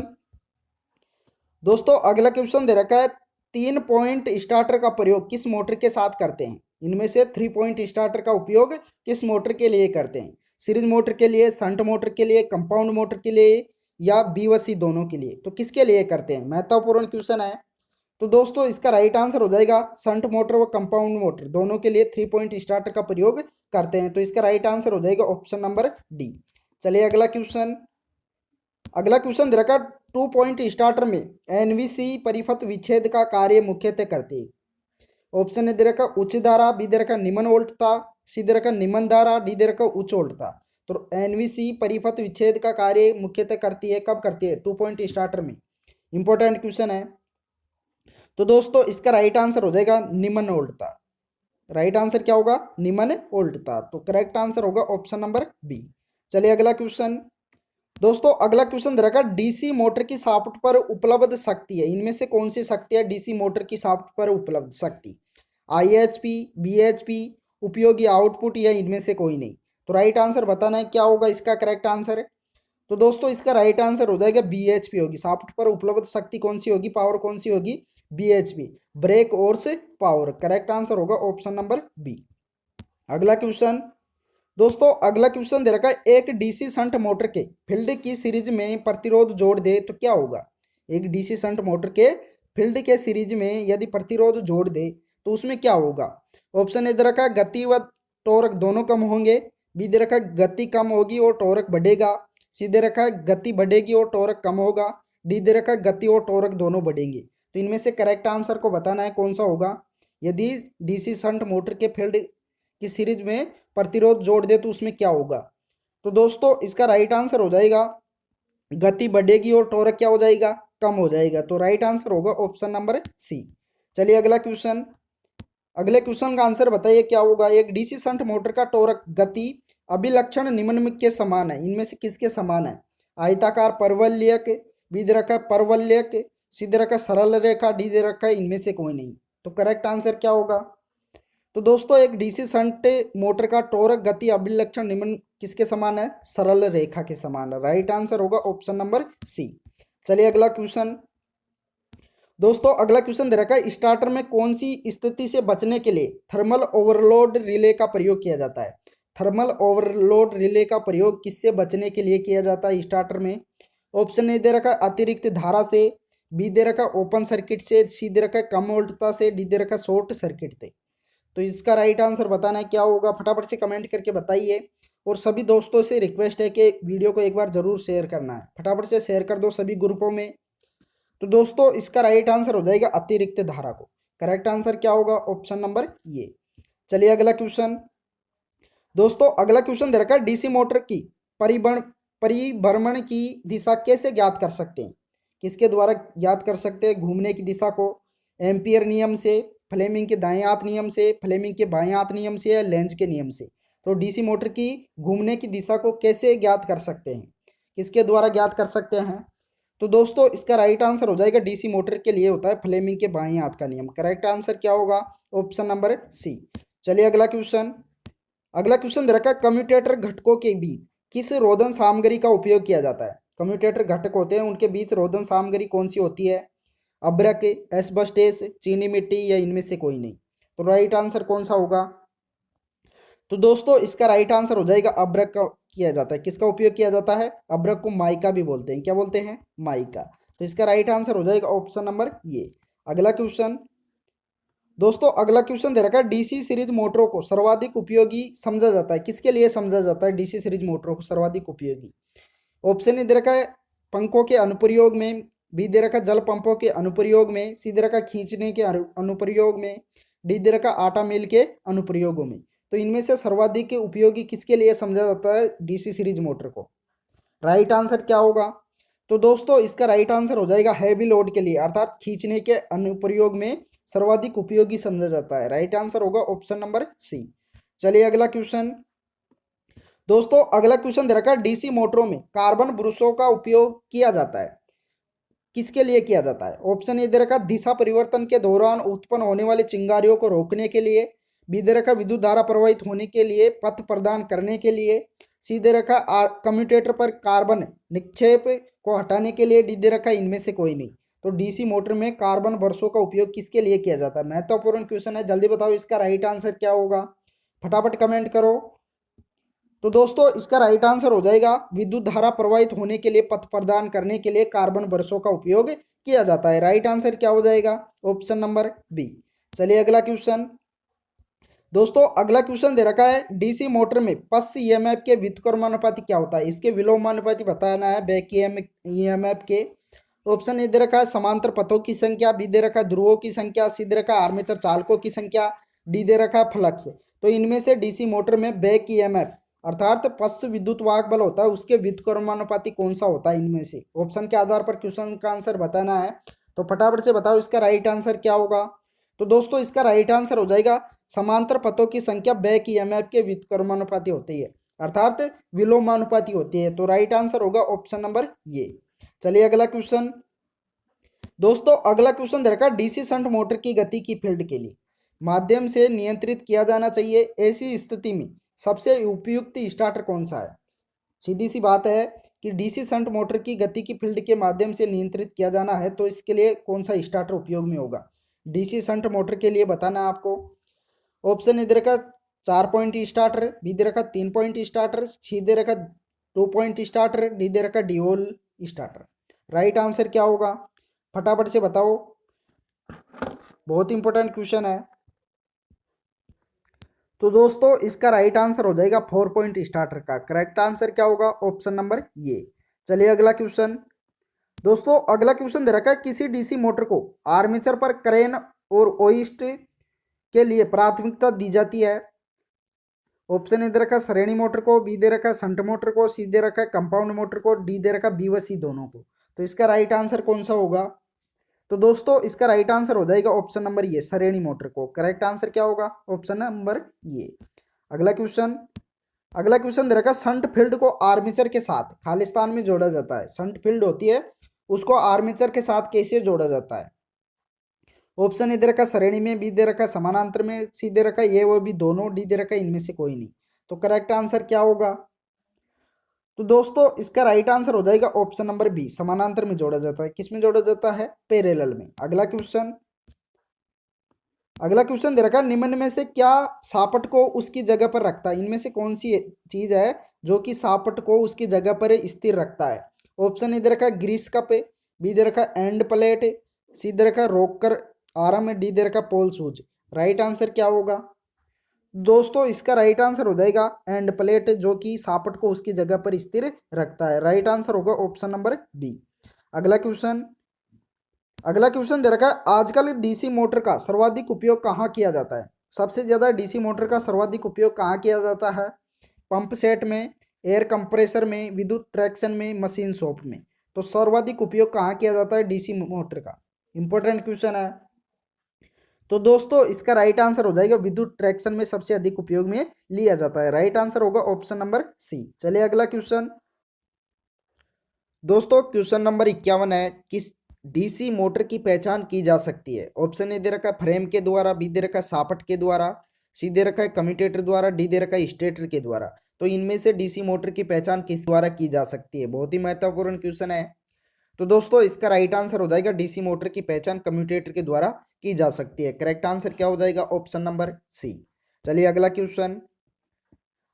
दोस्तों अगला क्वेश्चन दे रखा है 3 पॉइंट स्टार्टर का प्रयोग किस मोटर के साथ करते हैं? इनमें से 3 पॉइंट स्टार्टर का उपयोग किस मोटर के लिए करते हैं? सीरीज मोटर के लिए, शंट मोटर के लिए, कंपाउंड मोटर के लिए या बी व सी दोनों के लिए? तो किसके लिए करते हैं? महत्वपूर्ण क्वेश्चन है। तो दोस्तों इसका राइट आंसर हो जाएगा शंट मोटर व कंपाउंड मोटर दोनों के लिए 3 पॉइंट स्टार्टर का प्रयोग करते हैं। तो इसका राइट आंसर हो जाएगा ऑप्शन नंबर डी। चलिए अगला क्वेश्चन, अगला क्वेश्चन दे रखा 2 पॉइंट स्टार्टर में एनवीसी परिपथ विच्छेद का कार्य मुख्यतः करती है। ऑप्शन ए दे रखा उच्च धारा, बी दे रखा निम्न वोल्टता, सी दे रखा निम्न धारा, डी दे रखा उच्च वोल्टता। तो एनवीसी परिपथ विच्छेद का कार्य मुख्यतः करती है, कब करती है? 2 पॉइंट स्टार्टर में। इंपॉर्टेंट क्वेश्चन है। तो दोस्तों इसका राइट आंसर हो जाएगा निम्न वोल्ट तार। राइट आंसर क्या होगा? निम्न वोल्ट तार। तो करेक्ट आंसर होगा ऑप्शन नंबर बी। चलिए अगला क्वेश्चन। दोस्तों अगला क्वेश्चन दे रखा है डीसी मोटर की शाफ्ट पर उपलब्ध शक्ति है, इनमें से कौन सी शक्ति है डीसी मोटर की शाफ्ट पर उपलब्ध शक्ति? आईएचपी, बीएचपी, उपयोगी आउटपुट या इनमें से कोई नहीं? तो राइट आंसर बताना है क्या होगा इसका करेक्ट आंसर है। तो दोस्तों इसका राइट आंसर हो जाएगा बीएचपी होगी। शाफ्ट पर उपलब्ध शक्ति कौन सी होगी, पावर कौन सी होगी? बीएचपी, ब्रेक और से पावर। करेक्ट आंसर होगा ऑप्शन नंबर बी। अगला क्वेश्चन। दोस्तों अगला क्वेश्चन दे रखा है एक डीसी शंट मोटर के फील्ड की सीरीज में प्रतिरोध जोड़ दे तो क्या होगा? एक डीसी शंट मोटर के फील्ड के सीरीज में यदि प्रतिरोध जोड़ दे तो उसमें क्या होगा? ऑप्शन ए दे रखा है गति व टॉर्क दोनों कम होंगे, बी दे रखा है गति कम होगी और टॉर्क बढ़ेगा, सी दे रखा है गति बढ़ेगी और टॉर्क कम होगा, डी दे रखा है गति और टॉर्क दोनों बढ़ेंगे। तो इनमें से करेक्ट आंसर को बताना है कौन सा होगा। यदि डीसी शंट मोटर के फील्ड की सीरीज में प्रतिरोध जोड़ दे तो उसमें क्या होगा? तो दोस्तों इसका राइट आंसर हो जाएगा गति बढ़ेगी और टॉर्क क्या हो जाएगा? कम हो जाएगा। तो राइट आंसर होगा ऑप्शन नंबर सी। चलिए अगला क्वेश्चन। अगले क्वेश्चन का आंसर बताइए क्या होगा। एक डीसी शंट मोटर का टॉर्क गति अभिलक्षण निम्न के समान है, इनमें से किसके समान है? आयताकार, परवलयक, बी दे रखा है परवलयक, सी दे रखा है सरल रेखा, डी दे रखा है इनमें से कोई नहीं। तो करेक्ट आंसर क्या होगा? तो दोस्तों एक डीसी शंट मोटर का टॉर्क गति अभिलक्षण निम्न किसके समान है? सरल रेखा के समान है। राइट आंसर होगा ऑप्शन नंबर सी। चलिए अगला क्वेश्चन। दोस्तों अगला क्वेश्चन दे रखा है स्टार्टर में कौन सी स्थिति से बचने के लिए थर्मल ओवरलोड रिले का प्रयोग किया जाता है? थर्मल ओवरलोड रिले का प्रयोग किससे बचने के लिए किया जाता है स्टार्टर में? ऑप्शन ए दे रखा है अतिरिक्त धारा से, बी दे रखा है ओपन सर्किट से, सी दे रखा है कम वोल्टता से, डी दे रखा है शॉर्ट सर्किट से। तो इसका राइट आंसर बताना है क्या होगा, फटाफट से कमेंट करके बताइए। और सभी दोस्तों से रिक्वेस्ट है कि वीडियो को एक बार जरूर शेयर करना है, फटाफट से शेयर कर दो सभी ग्रुपों में। तो दोस्तों इसका राइट आंसर हो जाएगा अतिरिक्त धारा को। करेक्ट आंसर क्या होगा? ऑप्शन नंबर ये। चलिए अगला क्वेश्चन। दोस्तों अगला क्वेश्चन दे रखा है डीसी मोटर की परिभ्रमण की दिशा कैसे ज्ञात कर सकते हैं? किसके द्वारा ज्ञात कर सकते हैं घूमने की दिशा को? एम्पियर नियम से, फ्लेमिंग के दाएं हाथ नियम से, फ्लेमिंग के बाएं हाथ नियम से या लेंज के नियम से? तो डीसी मोटर की घूमने की दिशा को कैसे ज्ञात कर सकते हैं, किसके द्वारा ज्ञात कर सकते हैं? तो दोस्तों इसका राइट आंसर हो जाएगा डीसी मोटर के लिए होता है फ्लेमिंग के बाएं हाथ का नियम। करेक्ट आंसर क्या होगा? Option number C. चलिए अगला क्वेश्चन। अगला क्वेश्चन दे रखा है कम्यूटेटर घटकों के बीच किस रोधन सामग्री का उपयोग किया जाता है? कम्यूटेटर घटक होते हैं उनके बीच रोधन सामग्री कौन सी होती है? अब्रक, एस्बेस्टस, चीनी मिट्टी या इनमें से कोई नहीं? तो राइट आंसर कौन सा होगा? तो दोस्तों इसका राइट आंसर हो जाएगा अब्रक का किया जाता है। किसका उपयोग किया जाता है? अब्रक को माइका भी बोलते हैं। क्या बोलते हैं? माइका। तो इसका राइट आंसर हो जाएगा ऑप्शन नंबर ये। अगला क्वेश्चन। दोस्तों अगला क्वेश्चन दे रखा है डीसी सीरीज मोटरों को सर्वाधिक उपयोगी समझा जाता है, किसके लिए समझा जाता है डीसी सीरीज मोटरों को सर्वाधिक उपयोगी? ऑप्शन ए दे रखा है पंखों के अनुप्रयोग में, बी दे रखा जल पंपों के अनुप्रयोग में, सी दे रखा खींचने के अनुप्रयोग में, डी दे रखा आटा मिल के अनुप्रयोगों में। तो इनमें से सर्वाधिक उपयोगी किसके लिए समझा जाता है डीसी सीरीज मोटर को? राइट आंसर क्या होगा? तो दोस्तों इसका राइट आंसर हो जाएगा हैवी लोड के लिए, अर्थात खींचने के अनुप्रयोग में सर्वाधिक उपयोगी समझा जाता है। राइट आंसर होगा ऑप्शन नंबर सी। चलिए अगला क्वेश्चन। दोस्तों अगला क्वेश्चन दे रखा है डीसी मोटरों में कार्बन ब्रशों का उपयोग किया जाता है, किसके लिए किया जाता है? ऑप्शन ए दे रखा दिशा परिवर्तन के दौरान उत्पन्न होने वाली चिंगारियों को रोकने के लिए, बी दे रखा विद्युत धारा प्रवाहित होने के लिए, पथ प्रदान करने के लिए, सी दे रखा कम्यूटेटर पर कार्बन निक्षेप को हटाने के लिए, डी दे रखा इनमें से कोई नहीं। तो डीसी मोटर में कार्बन ब्रशों का उपयोग किसके लिए किया जाता है? महत्वपूर्ण क्वेश्चन है, जल्दी बताओ इसका राइट आंसर क्या होगा, फटाफट कमेंट करो। तो दोस्तों इसका राइट आंसर हो जाएगा विद्युत धारा प्रवाहित होने के लिए, पथ प्रदान करने के लिए कार्बन ब्रशों का उपयोग किया जाता है। राइट आंसर क्या हो जाएगा? Option number B. चलिए अगला क्वेश्चन। दोस्तों अगला क्वेश्चन दे रखा है डीसी मोटर में पश्च ईएमएफ के व्युत्क्रमानुपाती क्या होता है? इसके विलोमानुपाती बताना है बैक ईएमएफ के। ऑप्शन ए दे रखा है समांतर पथों की संख्या, बी दे रखा है ध्रुवों की संख्या, सी दे रखा है आर्मेचर चालकों की संख्या, डी दे रखा है फ्लक्स। तो इनमें से डीसी मोटर में बैक ईएमएफ अर्थात पश्च विद्युत वाहक बल होता है उसके व्युत्क्रमानुपाती कौन सा होता है इनमें से। ऑप्शन के आधार पर क्वेश्चन का आंसर बताना है, तो फटाफट से बताओ इसका राइट आंसर क्या होगा। तो दोस्तों इसका राइट आंसर हो जाएगा समांतर पथों की संख्या बैक ईएमएफ के व्युत्क्रमानुपाती होती है, अर्थात विलोमानुपाती होती है। तो राइट आंसर होगा ऑप्शन नंबर ये। चलिए अगला क्वेश्चन। दोस्तों अगला क्वेश्चन दे रखा है डीसी शंट मोटर की गति की फील्ड के लिए माध्यम से नियंत्रित किया जाना चाहिए, ऐसी स्थिति में सबसे उपयुक्त स्टार्टर कौन सा है। सीधी सी बात है कि डीसी शंट मोटर की गति की फील्ड के माध्यम से नियंत्रित किया जाना है, तो इसके लिए कौन सा स्टार्टर उपयोग में होगा डीसी शंट मोटर के लिए, बताना है आपको। ऑप्शन ए दे रखा 4 पॉइंट स्टार्टर, बी दे रखा 3 पॉइंट स्टार्टर, सी दे रखा 2 पॉइंट स्टार्टर, डी दे रखा ड्यूल स्टार्टर। राइट आंसर क्या होगा फटाफट से बताओ, बहुत इंपॉर्टेंट क्वेश्चन है। तो दोस्तों इसका राइट आंसर हो जाएगा 4 पॉइंट स्टार्टर का। करेक्ट आंसर क्या होगा ऑप्शन नंबर ये। चलिए अगला क्वेश्चन। दोस्तों अगला क्वेश्चन दे रखा है किसी डीसी मोटर को आर्मेचर पर क्रेन और ओइस्ट के लिए प्राथमिकता दी जाती है। ऑप्शन ए दे रखा श्रेणी मोटर को, बी दे रखा शंट मोटर को, सी दे रखा कंपाउंड मोटर को, डी दे रखा बी व सी दोनों को। तो इसका राइट आंसर कौन सा होगा। तो दोस्तों इसका राइट आंसर हो जाएगा ऑप्शन नंबर ये श्रेणी मोटर को। करेक्ट आंसर क्या होगा ऑप्शन नंबर ये। अगला क्वेश्चन। अगला क्वेश्चन दे रखा शंट फील्ड को आर्मेचर के साथ खालिस्तान में जोड़ा जाता है। शंट फील्ड होती है उसको आर्मेचर के साथ कैसे जोड़ा जाता है। ऑप्शन ए दे रखा श्रेणी में, बी दे रखा समानांतर में, सी दे रखा ये वो भी दोनों, डी दे रखा इनमें से कोई नहीं। तो करेक्ट आंसर क्या होगा। तो दोस्तों इसका राइट आंसर हो जाएगा ऑप्शन नंबर बी समानांतर में जोड़ा जाता है। किस में जोड़ा जाता है पैरेलल में। अगला क्वेश्चन। अगला क्वेश्चन दे रखा है निम्न में से क्या सापट को उसकी जगह पर रखता है। इनमें से कौन सी चीज है जो कि सापट को उसकी जगह पर स्थिर रखता है। ऑप्शन ए दे रखा ग्रीस कप, बी दे रखा एंड प्लेट, सी दे रखा रोकर आर्म, डी दे रखा पोल सूज। राइट आंसर क्या होगा दोस्तों इसका राइट आंसर हो जाएगा एंड प्लेट, जो कि सापट को उसकी जगह पर स्थिर रखता है। राइट आंसर होगा ऑप्शन नंबर बी। अगला क्वेश्चन। अगला क्वेश्चन दे रखा है आजकल डीसी मोटर का सर्वाधिक उपयोग कहाँ किया जाता है। सबसे ज्यादा डीसी मोटर का सर्वाधिक उपयोग कहाँ किया जाता है। पंप सेट में, एयर कंप्रेसर में, विद्युत ट्रैक्शन में, मशीन शॉप में। तो सर्वाधिक उपयोग कहाँ किया जाता है डीसी मोटर का। इंपॉर्टेंट क्वेश्चन है। तो दोस्तों इसका राइट आंसर हो जाएगा विद्युत ट्रैक्शन में सबसे अधिक उपयोग में लिया जाता है। राइट आंसर होगा ऑप्शन नंबर सी। चलिए अगला क्वेश्चन। दोस्तों क्वेश्चन नंबर 51 है किस डीसी मोटर की पहचान की जा सकती है। ऑप्शन ए दे रखा है फ्रेम के द्वारा, बी दे रखा है सापट के द्वारा, सी दे रखा है कम्यूटेटर द्वारा, डी दे रखा है स्टेटर के द्वारा। तो इनमें से डीसी मोटर की पहचान किस द्वारा की जा सकती है। बहुत ही महत्वपूर्ण क्वेश्चन है। तो दोस्तों इसका राइट आंसर हो जाएगा डीसी मोटर की पहचान कम्यूटेटर के द्वारा की जा सकती है। करेक्ट आंसर क्या हो जाएगा ऑप्शन नंबर सी। चलिए अगला क्वेश्चन।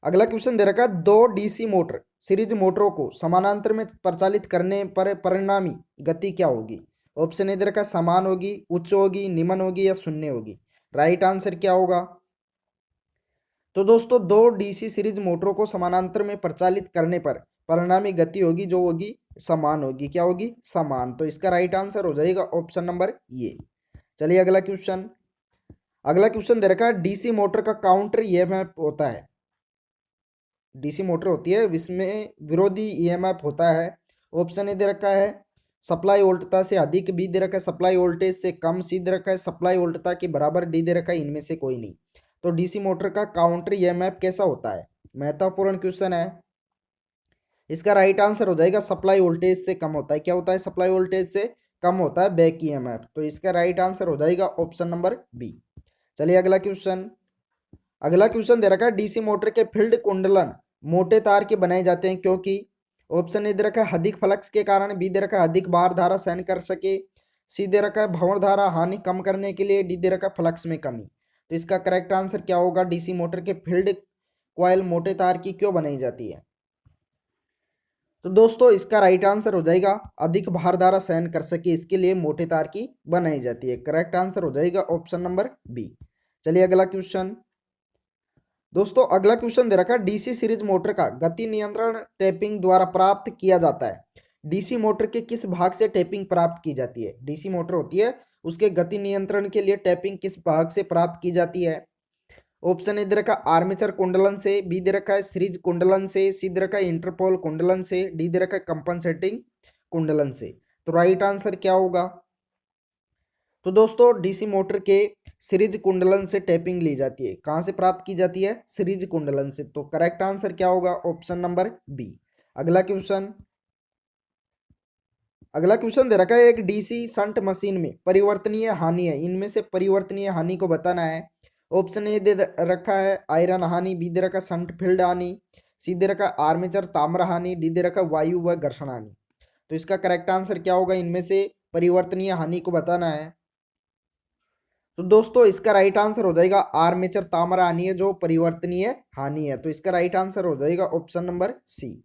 अगला क्वेश्चन दे रखा है दो डीसी मोटर सीरीज मोटरों को समानांतर में प्रचालित करने पर परिणामी गति क्या होगी। ऑप्शन ए दे रखा है समान होगी, उच्च होगी, निम्न होगी या शून्य होगी। राइट आंसर क्या होगा। तो दोस्तों दो डीसी सीरीज मोटरों को समानांतर में प्रचालित करने पर परिणामी गति होगी जो होगी समान होगी। क्या होगी समान। तो इसका राइट आंसर हो जाएगा ऑप्शन नंबर ये। चलिए अगला क्वेश्चन। अगला क्वेश्चन दे रखा है डीसी मोटर का काउंटर ईएमएफ होता है। डीसी मोटर होती है इसमें विरोधी ईएमएफ होता है। ऑप्शन ए दे रखा है सप्लाई वोल्टता से अधिक, बी दे रखा है सप्लाई वोल्टेज से कम, सी दे रखा है सप्लाई वोल्टता के बराबर, डी दे रखा है इनमें से कोई नहीं। तो डीसी मोटर का काउंटर ईएमएफ कैसा होता है। महत्वपूर्ण क्वेश्चन है। इसका राइट आंसर हो जाएगा सप्लाई वोल्टेज से कम होता है। क्या होता है सप्लाई वोल्टेज से कम होता है बैक ईएमएफ। तो इसका राइट आंसर हो जाएगा ऑप्शन नंबर बी। चलिए अगला क्वेश्चन। अगला क्वेश्चन दे रखा है डीसी मोटर के फील्ड कुंडलन मोटे तार के बनाए जाते हैं क्योंकि। ऑप्शन ए दे रखा है अधिक फ्लक्स के कारण, बी दे रखा है अधिक बार धारा सहन कर सके, सी दे रखा है भंवर धारा हानि कम करने के लिए, डी दे रखा है फ्लक्स में कमी। तो इसका करेक्ट आंसर क्या होगा डीसी मोटर के फील्ड कॉइल मोटे तार की क्यों बनाई जाती है। तो दोस्तों इसका राइट आंसर हो जाएगा अधिक भार धारा सहन कर सके इसके लिए मोटे तार की बनाई जाती है। करेक्ट आंसर हो जाएगा ऑप्शन नंबर बी। चलिए अगला क्वेश्चन। दोस्तों अगला क्वेश्चन दे रखा है डीसी सीरीज मोटर का गति नियंत्रण टैपिंग द्वारा प्राप्त किया जाता है। डीसी मोटर के किस भाग से टैपिंग प्राप्त की जाती है। डीसी मोटर होती है उसके गति नियंत्रण के लिए टैपिंग किस भाग से प्राप्त की जाती है। ऑप्शन ए दे रखा आर्मेचर कुंडलन से, बी दे रखा है सीरीज कुंडलन से, सी दे रखा है इंटरपोल कुंडलन से, डी दे रखा है कंपनसेटिंग कुंडलन से। तो राइट आंसर क्या होगा? तो दोस्तों डीसी मोटर के सीरीज कुंडलन से टैपिंग ली जाती है। कहां से प्राप्त की जाती है? सीरीज कुंडलन से। तो करेक्ट आंसर क्या होगा? Option number B. अगला क्वेश्चन, अगला क्वेश्चन दे रखा है एक डीसी शंट मशीन में परिवर्तनीय हानि है, इनमें से परिवर्तनीय हानि को बताना है। ऑप्शन ए दे रखा है आयरन हानि, बी दे रखा है शंट फील्ड हानि, सी दे रखा है आर्मेचर ताम्र हानि, डी दे रखा है वायु व घर्षण हानि। तो इसका करेक्ट आंसर क्या होगा? इनमें से परिवर्तनीय हानि को बताना है। तो दोस्तों इसका राइट आंसर हो जाएगा आर्मेचर ताम्र हानि है जो परिवर्तनीय हानि है। तो इसका राइट आंसर हो जाएगा ऑप्शन नंबर सी।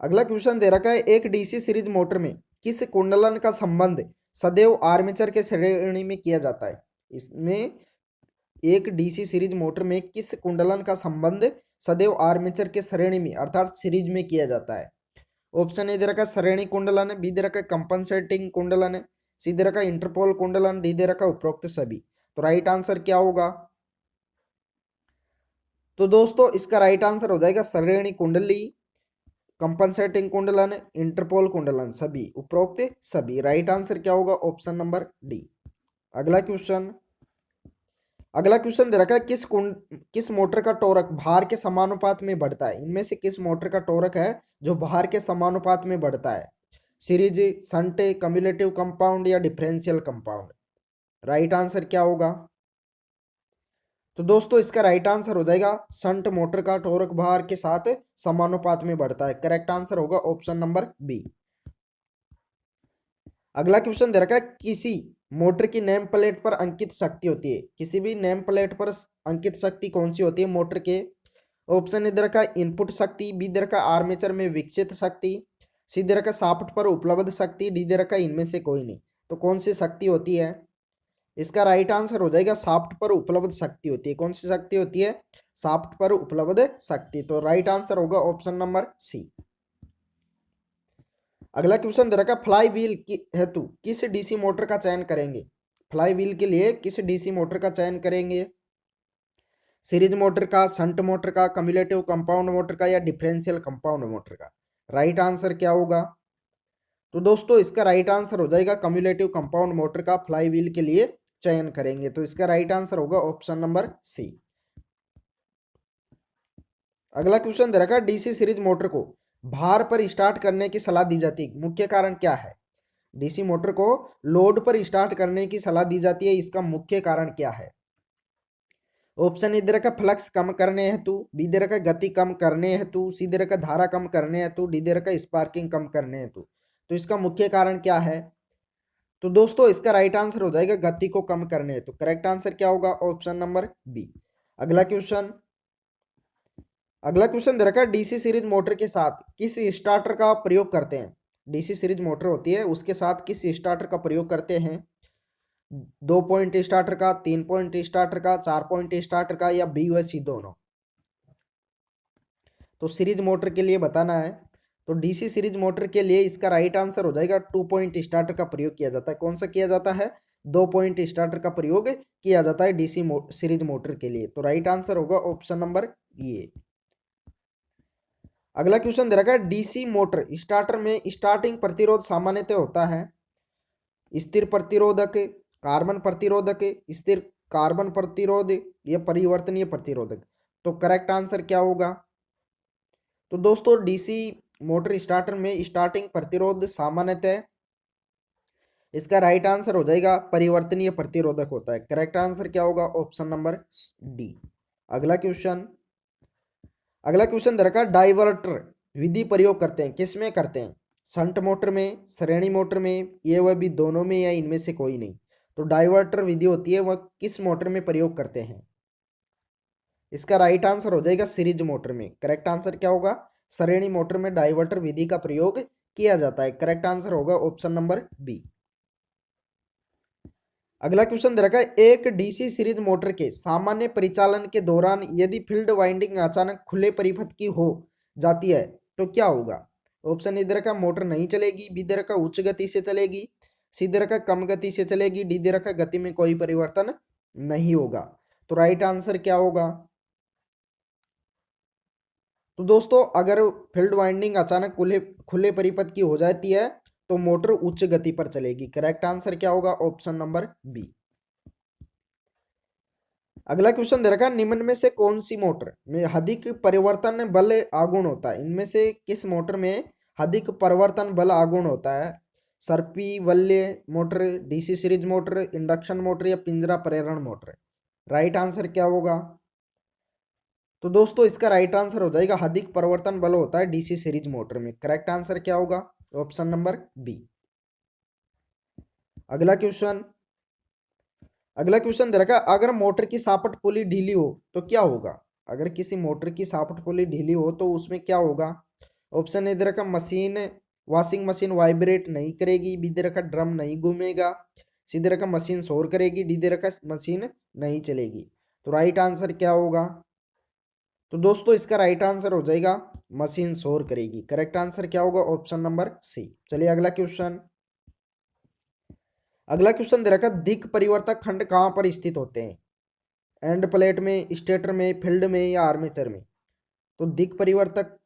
अगला क्वेश्चन दे रखा है एक डीसी सीरीज मोटर में किस कुंडलन का संबंध सदैव आर्मेचर के श्रेणी में किया जाता है? इसमें एक डीसी सीरीज मोटर में किस कुंडलन का संबंध सदैव आर्मेचर के श्रेणी में अर्थात सीरीज में किया जाता है? ऑप्शन ए दे रखा है श्रेणी कुंडलन, बी दे रखा है कंपनसेटिंग कुंडलन, सी दे रखा है इंटरपोल कुंडलन, डी दे रखा है उपरोक्त सभी। तो राइट आंसर क्या होगा? तो दोस्तों इसका राइट आंसर हो जाएगा श्रेणी कुंडली, कंपनसेटिंग कुंडलन, इंटरपोल कुंडलन, सभी, उपरोक्त सभी। राइट आंसर क्या होगा? Option number D. अगला क्वेश्चन, अगला क्वेश्चन दे रखा है किस मोटर का टॉर्क भार के समानुपात में बढ़ता है? इनमें से किस मोटर का टॉर्क है जो भार के समानुपात में बढ़ता है? सीरीज, शंट, कम्युलेटिव कंपाउंड या डिफरेंशियल कंपाउंड? राइट आंसर क्या होगा? तो दोस्तों इसका राइट आंसर हो जाएगा शंट मोटर का टॉर्क भार के साथ समानुपात में बढ़ता है। करेक्ट आंसर होगा ऑप्शन नंबर बी। अगला क्वेश्चन दे रखा है किसी मोटर की नेम प्लेट पर अंकित शक्ति होती है, किसी भी नेम प्लेट पर अंकित शक्ति कौन सी होती है मोटर के? ऑप्शन ए दे रखा है इनपुट शक्ति, बी दे रखा है आर्मेचर में विकसित शक्ति, सी दे रखा है शाफ्ट पर उपलब्ध शक्ति, डी दे रखा है इनमें से कोई नहीं। तो कौन सी शक्ति होती है? इसका राइट आंसर हो जाएगा शाफ्ट पर उपलब्ध शक्ति होती है। कौन सी शक्ति होती है? शाफ्ट पर उपलब्ध शक्ति। तो राइट आंसर होगा ऑप्शन नंबर सी। अगला क्वेश्चन दे रखा फ्लाई व्हील की हेतु किस डीसी मोटर का चयन करेंगे? फ्लाई व्हील के लिए किस डीसी मोटर का चयन करेंगे? सीरीज मोटर का, शंट मोटर का, कम्युलेटिव कंपाउंड मोटर का या डिफरेंशियल कंपाउंड मोटर का? राइट आंसर क्या होगा? तो दोस्तों इसका राइट आंसर हो जाएगा कम्युलेटिव कंपाउंड मोटर का फ्लाई व्हील के लिए चयन करेंगे। तो इसका राइट आंसर होगा ऑप्शन नंबर सी। अगला क्वेश्चन दे रखा डीसी सीरीज मोटर को भार पर स्टार्ट करने की सलाह दी जाती है, मुख्य कारण क्या है? डीसी मोटर को लोड पर स्टार्ट करने की सलाह दी जाती है, इसका मुख्य कारण क्या है? ऑप्शन ए दे रखा फ्लक्स कम करने हेतु, बी दे रखा गति कम करने हेतु, सी दे रखा धारा कम करने हेतु, डी दे रखा स्पार्किंग कम करने हेतु। तो इसका मुख्य कारण क्या है? तो दोस्तों इसका राइट आंसर हो जाएगा गति को कम करने हेतु। करेक्ट आंसर क्या होगा? Option number B. अगला क्वेश्चन, अगला क्वेश्चन दे रखा है डीसी सीरीज मोटर के साथ किस स्टार्टर का प्रयोग करते हैं? डीसी सीरीज मोटर होती है उसके साथ किस स्टार्टर का प्रयोग करते हैं? 2 पॉइंट स्टार्टर का, 3 पॉइंट स्टार्टर का, 4 पॉइंट स्टार्टर का या बी व सी दोनों? तो सीरीज मोटर के लिए बताना है। तो डीसी सीरीज मोटर के लिए इसका राइट आंसर हो जाएगा 2 पॉइंट स्टार्टर का प्रयोग किया जाता है। कौन सा किया जाता है? 2 पॉइंट स्टार्टर का प्रयोग किया जाता है डीसी सीरीज मोटर के लिए। तो राइट आंसर होगा ऑप्शन नंबर ए। अगला क्वेश्चन दे रखा है डीसी मोटर स्टार्टर में स्टार्टिंग प्रतिरोध सामान्यतः होता है स्थिर प्रतिरोधक, कार्बन प्रतिरोधक, स्थिर कार्बन प्रतिरोध या परिवर्तनीय प्रतिरोधक। तो करेक्ट आंसर क्या होगा? तो दोस्तों डीसी मोटर स्टार्टर में स्टार्टिंग प्रतिरोध सामान्यतः, इसका राइट आंसर हो जाएगा परिवर्तनीय प्रतिरोधक होता है। करेक्ट आंसर क्या होगा? Option number D. अगला क्वेश्चन, अगला क्वेश्चन दे रखा डाइवर्टर विधि प्रयोग करते हैं, किसमें करते हैं? शंट मोटर में, श्रेणी मोटर में, ये वह भी दोनों में या इनमें से कोई नहीं। तो डाइवर्टर विधि होती है वह किस मोटर में प्रयोग करते हैं? इसका राइट आंसर हो जाएगा सीरीज मोटर में। करेक्ट आंसर क्या होगा? श्रेणी मोटर में डाइवर्टर विधि का प्रयोग किया जाता है। करेक्ट आंसर होगा ऑप्शन नंबर बी। अगला क्वेश्चन दे रखा है एक डीसी सीरीज मोटर के सामान्य परिचालन के दौरान यदि फील्ड वाइंडिंग अचानक खुले परिपथ की हो जाती है तो क्या होगा? ऑप्शन ए दे रखा मोटर नहीं चलेगी, बी दे रखा उच्च गति से चलेगी, सी दे रखा कम गति से चलेगी, डी दे रखा गति में कोई परिवर्तन नहीं होगा। तो राइट आंसर क्या होगा? तो दोस्तों अगर फील्ड वाइंडिंग अचानक खुले खुले परिपथ की हो जाती है तो मोटर उच्च गति पर चलेगी। करेक्ट आंसर क्या होगा? Option number B. अगला क्वेश्चन दे रखा है, निम्न में से कौन सी मोटर में अधिक परिवर्तन बल आगुण होता है? इनमें से किस मोटर में अधिक परिवर्तन बल आगुण होता है? सर्पी वल्य motor, DC series motor, induction motor या पिंजरा प्रेरण मोटर? राइट आंसर क्या होगा? तो दोस्तों इसका राइट आंसर हो जाएगा अधिक परिवर्तन बल होता है डीसी सीरीज मोटर में। करेक्ट आंसर क्या होगा? Option number B. अगला क्वेश्चन दे रखा है, अगर मोटर की सापट पुली ढीली हो तो क्या होगा? अगर किसी मोटर की सापट पुली ढीली हो तो उसमें क्या होगा? ऑप्शन ए दे रखा, मशीन वॉशिंग मशीन वाइब्रेट नहीं करेगी, बी दे रखा ड्रम नहीं घूमेगा, सी दे रखा मशीन शोर करेगी, डी दे रखा मशीन नहीं चलेगी। तो राइट आंसर क्या होगा? तो दोस्तों इसका राइट आंसर हो जाएगा मशीन शोर करेगी। करेक्ट आंसर क्या होगा? Option number C. चलिए अगला क्वेश्चन दे रखा, दिक् परिवर्तक खंड कहां पर स्थित होते हैं? एंड प्लेट में, स्टेटर में, फील्ड में या आर्मेचर में? तो दिक् परिवर्तक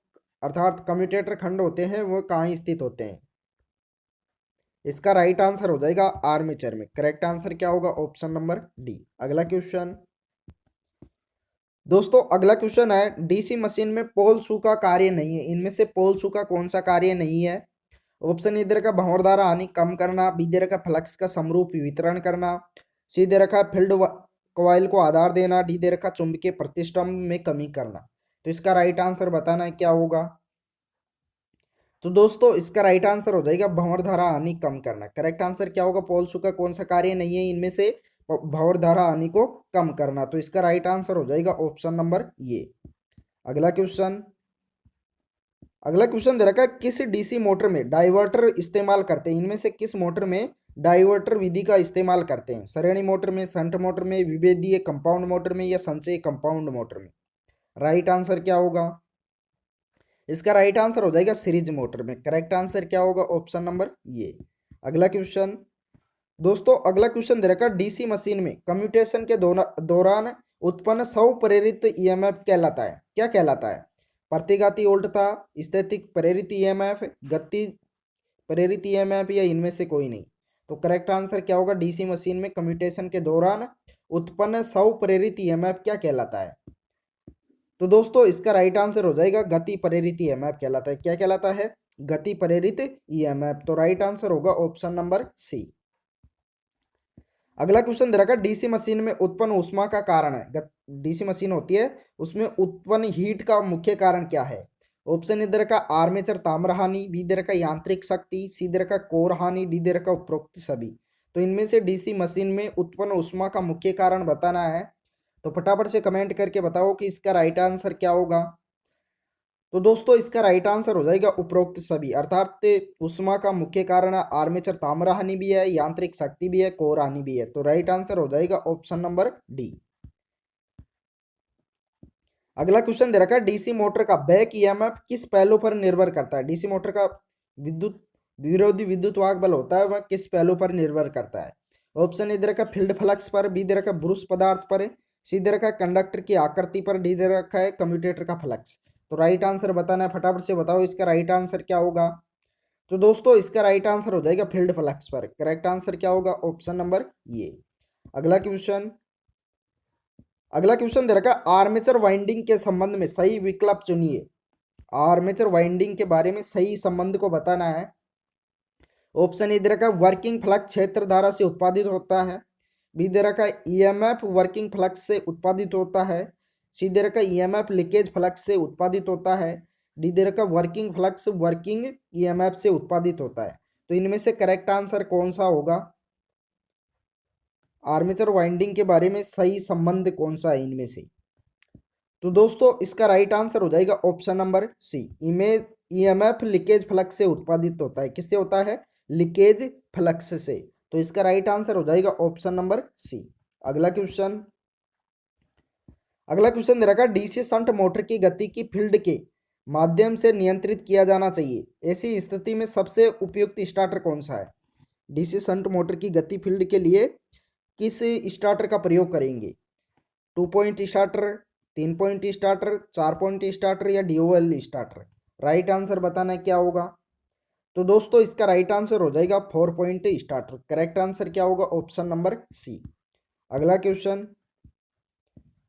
अर्थात कम्यूटेटर खंड होते हैं वो कहाँ स्थित होते हैं? इसका राइट आंसर हो जाएगा आर्मेचर में। करेक्ट आंसर क्या होगा? Option number D. अगला क्वेश्चन दोस्तों अगला क्वेश्चन है, डीसी मशीन में पोल शू का कार्य नहीं है। इनमें से पोल शू का कौन सा कार्य नहीं है? ऑप्शन ए दे रखा भंवर धारा हानि कम करना, बी दे रखा फ्लक्स का समरूप वितरण करना, सी दे रखा फील्ड कॉइल को आधार देना, डी दे रखा चुंबकीय प्रतिष्ठम्भ में कमी करना। तो इसका राइट आंसर बताना है क्या होगा? तो दोस्तों इसका राइट आंसर हो जाएगा भंवर धारा हानि कम करना। करेक्ट आंसर क्या होगा? पोल शू का कौन सा कार्य नहीं है इनमें से भंवर धारा हानि को कम करना? तो इसका राइट आंसर हो जाएगा ऑप्शन नंबर ये। अगला क्वेश्चन दे रखा है, किस डीसी मोटर में डाइवर्टर इस्तेमाल करते हैं? इनमें से किस मोटर में डाइवर्टर विधि का इस्तेमाल करते हैं? सरणि मोटर में, शंट मोटर में, विभेदीय कंपाउंड मोटर में या संचयी कंपाउंड मोटर में? राइट आंसर क्या होगा? इसका राइट आंसर हो जाएगा सीरीज मोटर में। करेक्ट आंसर क्या होगा? ऑप्शन नंबर ये। अगला क्वेश्चन दोस्तों अगला क्वेश्चन दे रखा, डीसी मशीन में कम्यूटेशन के दौरान उत्पन्न स्व प्रेरित ईएमएफ कहलाता है, क्या कहलाता है? प्रतिघाती उल्टता, स्थैतिक प्रेरित ईएमएफ, गति प्रेरित ईएमएफ या इनमें से कोई नहीं? तो करेक्ट आंसर क्या होगा? डीसी मशीन में कम्यूटेशन के दौरान उत्पन्न स्व प्रेरित ईएमएफ क्या कहलाता है? तो दोस्तों इसका राइट आंसर हो जाएगा गति प्रेरित ईएमएफ कहलाता है। क्या कहलाता है? गति प्रेरित ईएमएफ। तो राइट आंसर होगा ऑप्शन नंबर सी। अगला क्वेश्चन दे रखा है, डीसी मशीन में उत्पन्न ऊष्मा का कारण है, डीसी मशीन होती है उसमें उत्पन्न हीट का मुख्य कारण क्या है? ऑप्शन ए दे रखा आर्मेचर ताम्र हानि, बी दे रखा यांत्रिक शक्ति, सी दे रखा कोर हानि, डी दे रखा उपरोक्त सभी। तो इनमें से डीसी मशीन में उत्पन्न ऊष्मा का मुख्य कारण बताना है। तो फटाफट से कमेंट करके बताओ कि इसका राइट आंसर क्या होगा। तो दोस्तों इसका राइट आंसर हो जाएगा उपरोक्त सभी, अर्थात ऊष्मा का मुख्य कारण आर्मेचर ताम्र हानि भी है, यांत्रिक शक्ति भी है, कोर हानि भी है। तो राइट आंसर हो जाएगा ऑप्शन नंबर डी। अगला क्वेश्चन दे रखा है, डीसी मोटर का बैक ईएमएफ किस पहलू पर निर्भर करता है? डीसी मोटर का विद्युत विरोधी विद्युत वाहक बल होता है वह किस पहलू पर निर्भर करता है? ऑप्शन ए दे रखा फील्ड फ्लक्स पर, बी दे रखा ब्रूस पदार्थ पर, सी दे रखा कंडक्टर की आकृति पर, डी दे रखा है कम्यूटेटर का फ्लक्स। तो राइट आंसर बताना है, फटाफट से बताओ इसका राइट आंसर क्या होगा। तो दोस्तों इसका राइट आंसर हो जाएगा फील्ड फ्लक्स पर। करेक्ट आंसर क्या होगा? ऑप्शन नंबर ये। अगला क्वेश्चन दे रखा आर्मेचर वाइंडिंग के संबंध में सही विकल्प चुनिए। आर्मेचर वाइंडिंग के बारे में सही संबंध को बताना है। ऑप्शन ए दे रखा वर्किंग फ्लक्स क्षेत्र धारा से उत्पादित होता है, बी दे रखा ईएमएफ वर्किंग फ्लक्स से उत्पादित होता है, सी दे रखा ईएमएफ लीकेज फ्लक्स से उत्पादित होता है, डी दे रखा वर्किंग फ्लक्स वर्किंग ईएमएफ से उत्पादित होता है। तो इनमें से करेक्ट आंसर कौन सा होगा? आर्मेचर वाइंडिंग के बारे में सही संबंध कौन सा है इनमें से? तो दोस्तों इसका राइट आंसर हो जाएगा option number C, image EMF leakage flux से उत्पादित होता है। किससे होता है? लीकेज फ्लक्स से। तो इसका राइट आंसर हो जाएगा ऑप्शन नंबर सी। अगला क्वेश्चन दे रखा डीसी शंट मोटर की गति की फील्ड के माध्यम से नियंत्रित किया जाना चाहिए। ऐसी स्थिति में सबसे उपयुक्त स्टार्टर कौन सा है? डीसी शंट मोटर की गति फील्ड के लिए किस स्टार्टर का प्रयोग करेंगे? 2 point starter, 3 point starter, 4 point starter या DOL स्टार्टर? राइट आंसर बताना है क्या होगा। तो दोस्तों इसका राइट आंसर हो जाएगा 4 पॉइंट स्टार्टर। करेक्ट आंसर क्या होगा, ऑप्शन नंबर सी। अगला क्वेश्चन,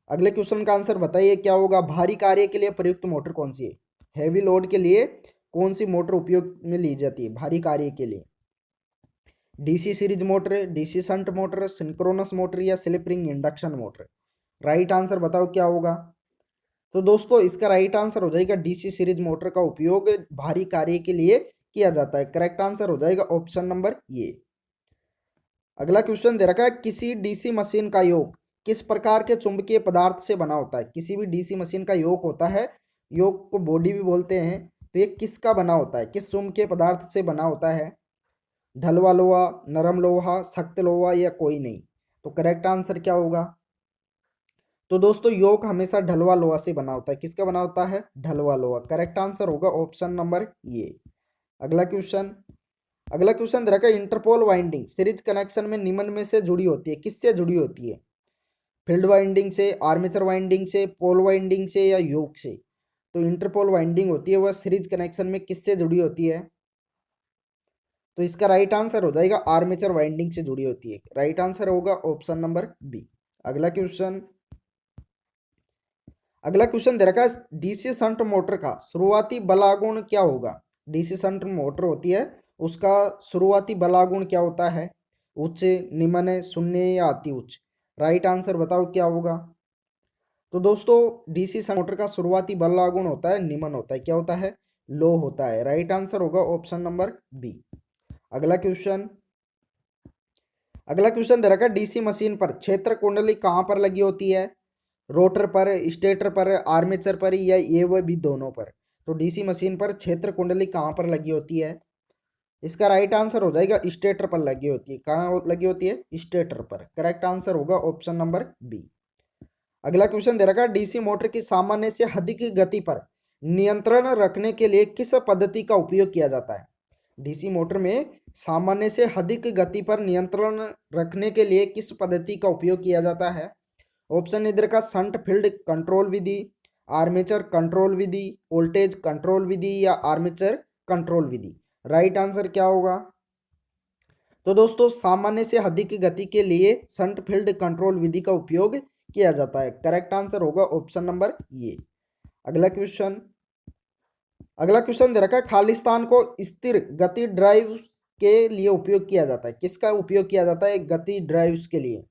अगले क्वेश्चन का आंसर बताइए क्या होगा। भारी कार्य के लिए प्रयुक्त मोटर कौन सी है? हैवी लोड के लिए कौन सी मोटर उपयोग में ली जाती है भारी कार्य के लिए? DC series motor, DC shunt motor, synchronous motor या slip ring induction motor? Right answer बताओ क्या होगा। तो दोस्तों इसका राइट आंसर हो जाएगा डीसी सीरीज मोटर का उपयोग भारी कार्य के लिए किया जाता है। करेक्ट आंसर हो जाएगा ऑप्शन नंबर ये। अगला क्वेश्चन दे रखा है, किसी डीसी मशीन का योग किस प्रकार के चुंबकीय पदार्थ से बना होता है? किसी भी डीसी मशीन का योग होता है, योग को बॉडी भी बोलते हैं, तो ये किसका बना होता है, किस चुंबकीय पदार्थ से बना होता है? ढलवा लोहा, नरम लोहा, सख्त लोहा या कोई नहीं? तो करेक्ट आंसर क्या होगा। तो दोस्तों योग हमेशा ढलवा लोहा से बना होता है। किसका बना होता है? ढलवा लोहा। करेक्ट आंसर होगा ऑप्शन नंबर ये। अगला क्वेश्चन, अगला क्वेश्चन रखा है, इंटरपोल वाइंडिंग सीरीज कनेक्शन में निम्न में से जुड़ी होती है, किससे जुड़ी होती है? फील्ड वाइंडिंग से, आर्मेचर वाइंडिंग से, पोल वाइंडिंग से या योक से? तो इंटरपोल वाइंडिंग होती है वह सीरीज कनेक्शन में किससे जुड़ी होती है? तो इसका राइट आंसर हो जाएगा आर्मेचर वाइंडिंग से जुड़ी होती है। राइट आंसर होगा ऑप्शन नंबर बी। अगला क्वेश्चन, अगला क्वेश्चन दे रखा है, डीसी शंट मोटर का शुरुआती बलागुण क्या होगा? डीसी शंट मोटर होती है, उसका शुरुआती बलागुण क्या होता है? उच्च, निम्न, शून्य या अति उच्च? राइट आंसर बताओ क्या होगा। तो दोस्तों डीसी शंट मोटर का शुरुआती बलागुण होता है निम्न होता है, क्या होता है? लो होता है। राइट आंसर होगा ऑप्शन नंबर बी। अगला क्वेश्चन, अगला क्वेश्चन दे रखा है, डीसी मशीन पर क्षेत्र कुंडली कहाँ पर लगी होती है? रोटर पर, स्टेटर पर, आर्मेचर पर या ये व भी दोनों पर? तो डीसी मशीन पर क्षेत्र कुंडली कहाँ पर लगी होती है? इसका राइट आंसर हो जाएगा स्टेटर पर लगी होती है। कहाँ लगी होती है? स्टेटर पर। करेक्ट आंसर होगा ऑप्शन नंबर बी। अगला क्वेश्चन दे रखा है, डीसी मोटर की सामान्य से अधिक गति पर नियंत्रण रखने के लिए किस पद्धति का उपयोग किया जाता है? डीसी मोटर में सामान्य से अधिक गति पर नियंत्रण रखने के लिए किस पद्धति का उपयोग किया जाता है? ऑप्शन इधर का शंट फील्ड कंट्रोल विधि, आर्मेचर कंट्रोल विधि, वोल्टेज कंट्रोल विधि या आर्मेचर कंट्रोल विधि? राइट आंसर क्या होगा। तो दोस्तों सामान्य से अधिक गति के लिए शंट फील्ड कंट्रोल विधि का उपयोग किया जाता है। करेक्ट आंसर होगा ऑप्शन नंबर ये। अगला क्वेश्चन, अगला क्वेश्चन दे रखा है, खालिस्तान को स्थिर गति ड्राइव के लिए उपयोग किया जाता है। किसका उपयोग किया जाता है गति ड्राइव्स के लिए?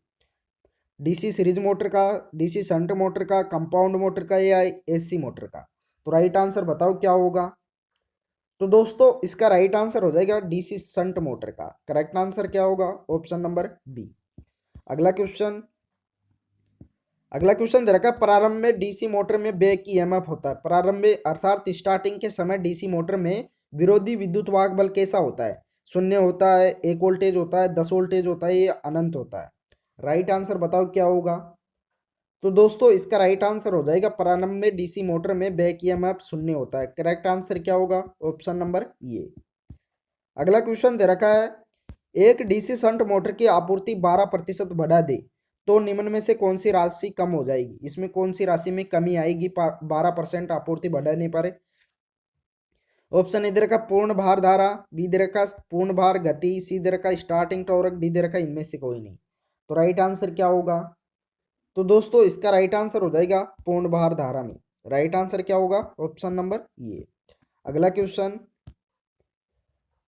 डीसी सीरीज मोटर का, डीसी शंट मोटर का, कंपाउंड मोटर का या एसी मोटर का? तो राइट आंसर बताओ क्या होगा। तो दोस्तों इसका राइट आंसर हो जाएगा डीसी शंट मोटर का। करेक्ट आंसर क्या होगा, ऑप्शन नंबर बी। अगला क्वेश्चन, अगला क्वेश्चन दे रखा है, प्रारंभ में डीसी मोटर में बैक ईएमएफ होता है। प्रारंभ में अर्थात स्टार्टिंग के समय डीसी मोटर में विरोधी विद्युत वाहक बल कैसा होता है? शून्य होता है, 1 वोल्टेज होता है, 10 वोल्टेज होता है या अनंत होता है? राइट आंसर बताओ क्या होगा। तो दोस्तों इसका राइट आंसर हो जाएगा प्रारंभ में डीसी मोटर में बैक ईएमएफ शून्य होता है। करेक्ट आंसर क्या होगा, ऑप्शन नंबर ये। अगला क्वेश्चन दे रखा है, एक डीसी शंट मोटर की आपूर्ति 12% बढ़ा दे तो निम्न में से कौन सी राशि कम हो जाएगी? इसमें कौन सी राशि में कमी आएगी 12% आपूर्ति बढ़ाने पर? ऑप्शन इधर का पूर्ण भार धारा, बी इधर का पूर्ण भार गति, सी इधर का स्टार्टिंग टॉर्क, डी इधर का इनमें से कोई नहीं? तो राइट आंसर क्या होगा। तो दोस्तों इसका राइट आंसर हो जाएगा पूर्ण भार धारा में। राइट आंसर क्या होगा, ऑप्शन नंबर ये। अगला क्वेश्चन,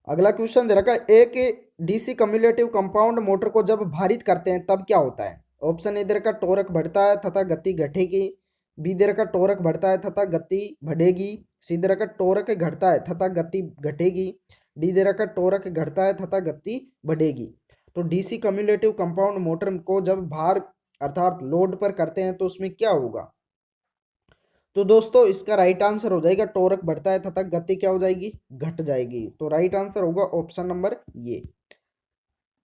अगला क्वेश्चन दे रखा है, एक डीसी कम्युलेटिव कंपाउंड मोटर को जब भारित करते हैं तब क्या होता है? ऑप्शन इधर का टॉर्क बढ़ता है तथा गति घटेगी, बी इधर का टॉर्क बढ़ता है तथा गति बढ़ेगी, सी इधर का टॉर्क घटता है तथा गति घटेगी, डी इधर का टॉर्क घटता है तथा गति बढ़ेगी। तो डीसी कम्युलेटिव कंपाउंड मोटर को जब भार अर्थात लोड पर करते हैं तो उसमें क्या होगा? तो दोस्तों इसका राइट आंसर हो जाएगा टॉर्क बढ़ता है तथा गति क्या हो जाएगी, घट जाएगी। तो राइट आंसर होगा ऑप्शन नंबर ये।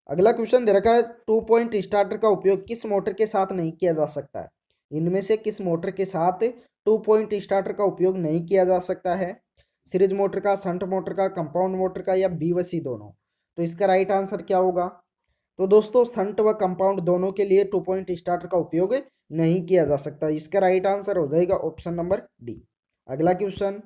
अगला क्वेश्चन दे रखा है, 2 पॉइंट स्टार्टर का उपयोग किस मोटर के साथ नहीं किया जा सकता है? इनमें से किस मोटर के साथ 2 पॉइंट स्टार्टर का उपयोग नहीं किया जा सकता है? सीरीज मोटर का, शंट मोटर का, कंपाउंड मोटर का या बी व सी दोनों? तो इसका राइट आंसर क्या होगा। तो दोस्तों शंट व कंपाउंड दोनों के लिए 2 पॉइंट स्टार्टर का उपयोग नहीं किया जा सकता। इसका राइट आंसर हो जाएगा ऑप्शन नंबर डी। अगला क्वेश्चन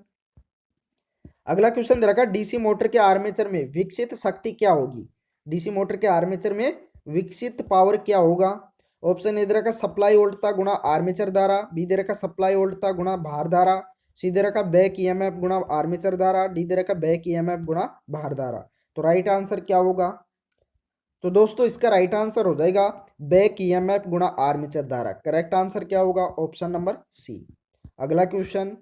दे रखा, डीसी मोटर के आर्मेचर में विकसित शक्ति क्या होगी? डीसी मोटर के आर्मेचर में विकसित पावर क्या होगा? ऑप्शन ए दे रखा सप्लाई वोल्टता गुणा आर्मेचर धारा, बी दे रखा सप्लाई वोल्टता गुणा भार धारा, सी दे रखा बैक ईएमएफ गुणा आर्मेचर धारा, डी दे रखा बैक ईएमएफ गुणा भार धारा। तो राइट आंसर क्या होगा? तो दोस्तों इसका राइट आंसर हो जाएगा बैक ईएमएफ गुणा आर्मेचर धारा। करेक्ट आंसर क्या होगा? Option number C. अगला क्वेश्चन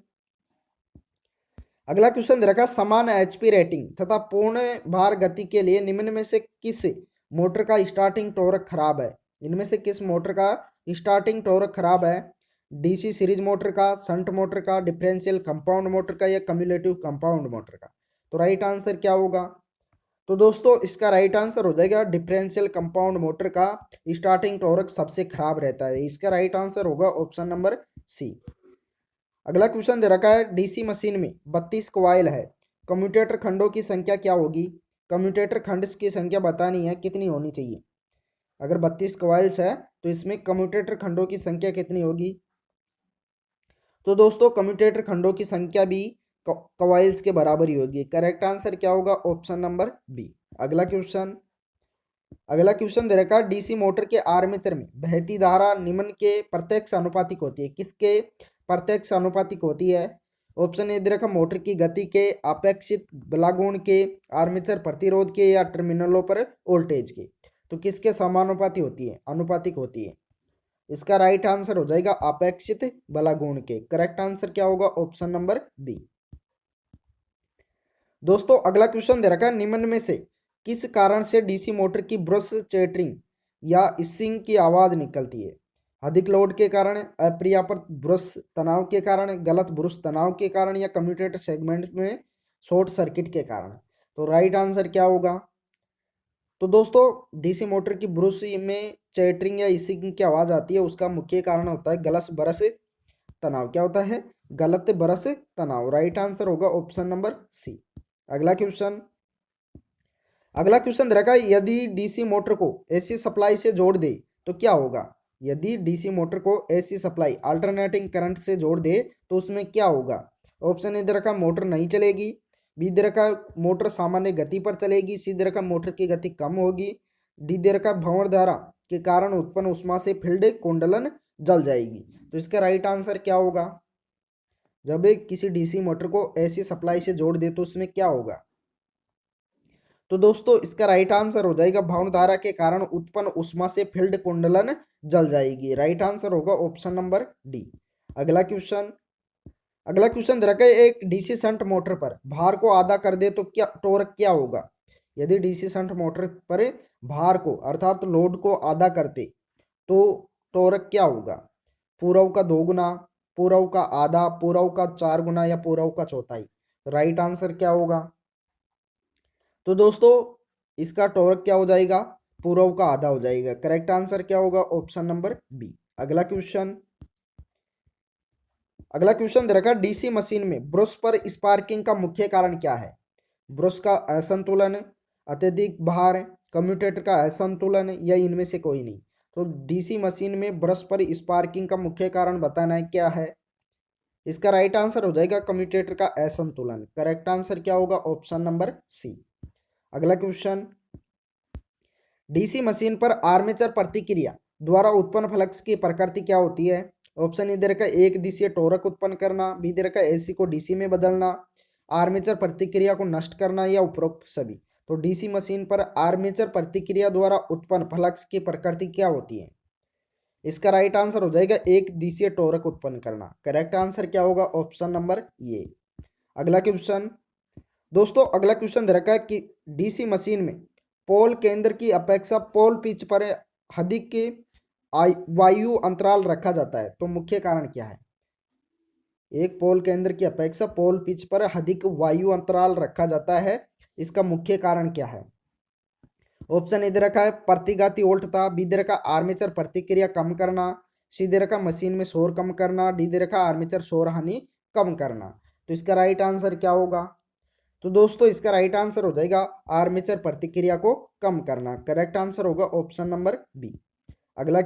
दे रखा, समान एचपी रेटिंग तथा पूर्ण भार गति के लिए निम्न में से किस मोटर का स्टार्टिंग टॉर्क खराब है? इनमें से किस मोटर का स्टार्टिंग टॉर्क खराब है? डीसी सीरीज मोटर का, शंट मोटर का, डिफरेंशियल कंपाउंड मोटर का या कम्युलेटिव कंपाउंड मोटर का? तो राइट आंसर क्या होगा? तो दोस्तों इसका राइट आंसर हो जाएगा डिफरेंशियल कंपाउंड मोटर का स्टार्टिंग टॉर्क सबसे खराब रहता है। इसका राइट आंसर होगा ऑप्शन नंबर सी। अगला क्वेश्चन दे रखा है, डीसी मशीन में 32 कॉइल है, कम्यूटेटर खंडों की संख्या क्या होगी? कम्यूटेटर खंड की संख्या बतानी है, कितनी होनी चाहिए? अगर 32 कॉइल्स है तो इसमें कम्यूटेटर खंडों की संख्या कितनी होगी? तो दोस्तों कम्यूटेटर खंडों की संख्या भी कॉइल्स के बराबर ही होगी। करेक्ट आंसर क्या होगा? Option number B. अगला क्वेश्चन दे रखा, डीसी मोटर के आर्मेचर में बहती धारा निम्न के प्रत्यक्ष अनुपातिक होती है। किसके प्रत्यक्ष अनुपातिक होती है? ऑप्शन ए दे रखा मोटर की गति के, अपेक्षित बलागुण के, आर्मेचर प्रतिरोध के या टर्मिनलों पर वोल्टेज के। तो किसके समानुपाती होती है? अनुपातिक होती है। इसका राइट आंसर हो जाएगा अपेक्षित बलागुण के। करेक्ट आंसर क्या होगा? Option number B. दोस्तों अगला क्वेश्चन दे रखा है, निम्न में से किस कारण से डीसी मोटर की ब्रश चैटरिंग या इसिंग की आवाज निकलती है? अधिक लोड के कारण, अपर्याप्त ब्रश तनाव के कारण, गलत ब्रश तनाव के कारण या कम्यूटेटर सेगमेंट में शॉर्ट सर्किट के कारण? तो राइट आंसर क्या होगा? तो दोस्तों डीसी मोटर की ब्रश में चैटरिंग या इसिंग की आवाज आती है, उसका मुख्य कारण होता है गलत ब्रश तनाव। क्या होता है? गलत ब्रश तनाव। राइट आंसर होगा ऑप्शन नंबर सी। अगला क्वेश्चन दे रखा है, यदि डीसी मोटर को एसी सप्लाई से जोड़ दे तो क्या होगा? यदि डीसी मोटर को एसी सप्लाई अल्टरनेटिंग करंट से जोड़ दे तो उसमें क्या होगा? ऑप्शन ए दे रखा मोटर नहीं चलेगी, बी दे रखा मोटर सामान्य गति पर चलेगी, सी दे रखा मोटर की गति कम होगी, डी दे रखा भंवर धारा के कारण उत्पन्न उष्मा से फील्ड कुंडलन जल जाएगी। तो इसका राइट आंसर क्या होगा? जब एक किसी डीसी मोटर को एसी सप्लाई से जोड़ दे तो उसमें क्या होगा? तो दोस्तों इसका राइट आंसर हो जाएगा भंवर धारा के कारण उत्पन्न उष्मा से फील्ड कुंडलन जल जाएगी। राइट आंसर होगा ऑप्शन नंबर डी। अगला क्वेश्चन दे रखा है, एक डीसी शंट मोटर पर भार को आधा कर दे तो क्या टॉर्क क्या होगा? यदि डीसी शंट मोटर पर भार को अर्थात लोड को आधा करते तो टॉर्क क्या होगा? पूरव का 2 गुना, पूरव का आधा, पूरव का 4 गुना या पूरव का चौथाई? राइट आंसर क्या होगा? तो दोस्तों इसका टॉर्क क्या हो जाएगा? पूरव का आधा हो जाएगा। करेक्ट आंसर क्या होगा? Option number B. अगला क्वेश्चन दे रखा, डीसी मशीन में ब्रश पर स्पार्किंग का मुख्य कारण क्या है? ब्रश का असंतुलन, अत्यधिक भार, कम्यूटेटर का असंतुलन या इनमें से कोई नहीं? तो डीसी मशीन में ब्रश पर स्पार्किंग का मुख्य कारण बताना है, क्या है? इसका राइट आंसर हो जाएगा कम्यूटेटर का असंतुलन। करेक्ट आंसर क्या होगा? Option number C. अगला क्वेश्चन, डीसी मशीन पर आर्मेचर प्रतिक्रिया द्वारा उत्पन्न फ्लक्स की प्रकृति क्या होती है? ऑप्शन ए दे रखा एक दिशीय टॉर्क उत्पन्न करना, बी दे रखा एसी को डीसी में बदलना, आर्मेचर प्रतिक्रिया को नष्ट करना या उपरोक्त सभी। तो डीसी मशीन पर आर्मेचर प्रतिक्रिया द्वारा उत्पन्न फ्लक्स की प्रकृति क्या होती है? इसका राइट आंसर हो जाएगा एक दिशीय टॉर्क उत्पन्न करना। करेक्ट आंसर क्या होगा? Option number A. अगला क्वेश्चन, दोस्तों अगला क्वेश्चन दे रखा है कि डीसी मशीन में पोल केंद्र की अपेक्षा पोल पिच पर अधिक वायु अंतराल रखा जाता है, तो मुख्य कारण क्या है? एक पोल केंद्र की अपेक्षा पोल पिच पर अधिक वायु अंतराल रखा जाता है, इसका मुख्य कारण क्या है? ऑप्शन ए दे रखा है प्रतिघाती वोल्टता, बी दे रखा आर्मेचर प्रतिक्रिया कम करना, सी दे रखा मशीन में शोर कम करना, डी दे रखा आर्मेचर शोर हानि कम करना। तो इसका राइट आंसर क्या होगा? तो दोस्तों इसका राइट आंसर हो जाएगा आर्मेचर प्रतिक्रिया को कम करना। करेक्ट आंसर होगा ऑप्शन नंबर बी। अगला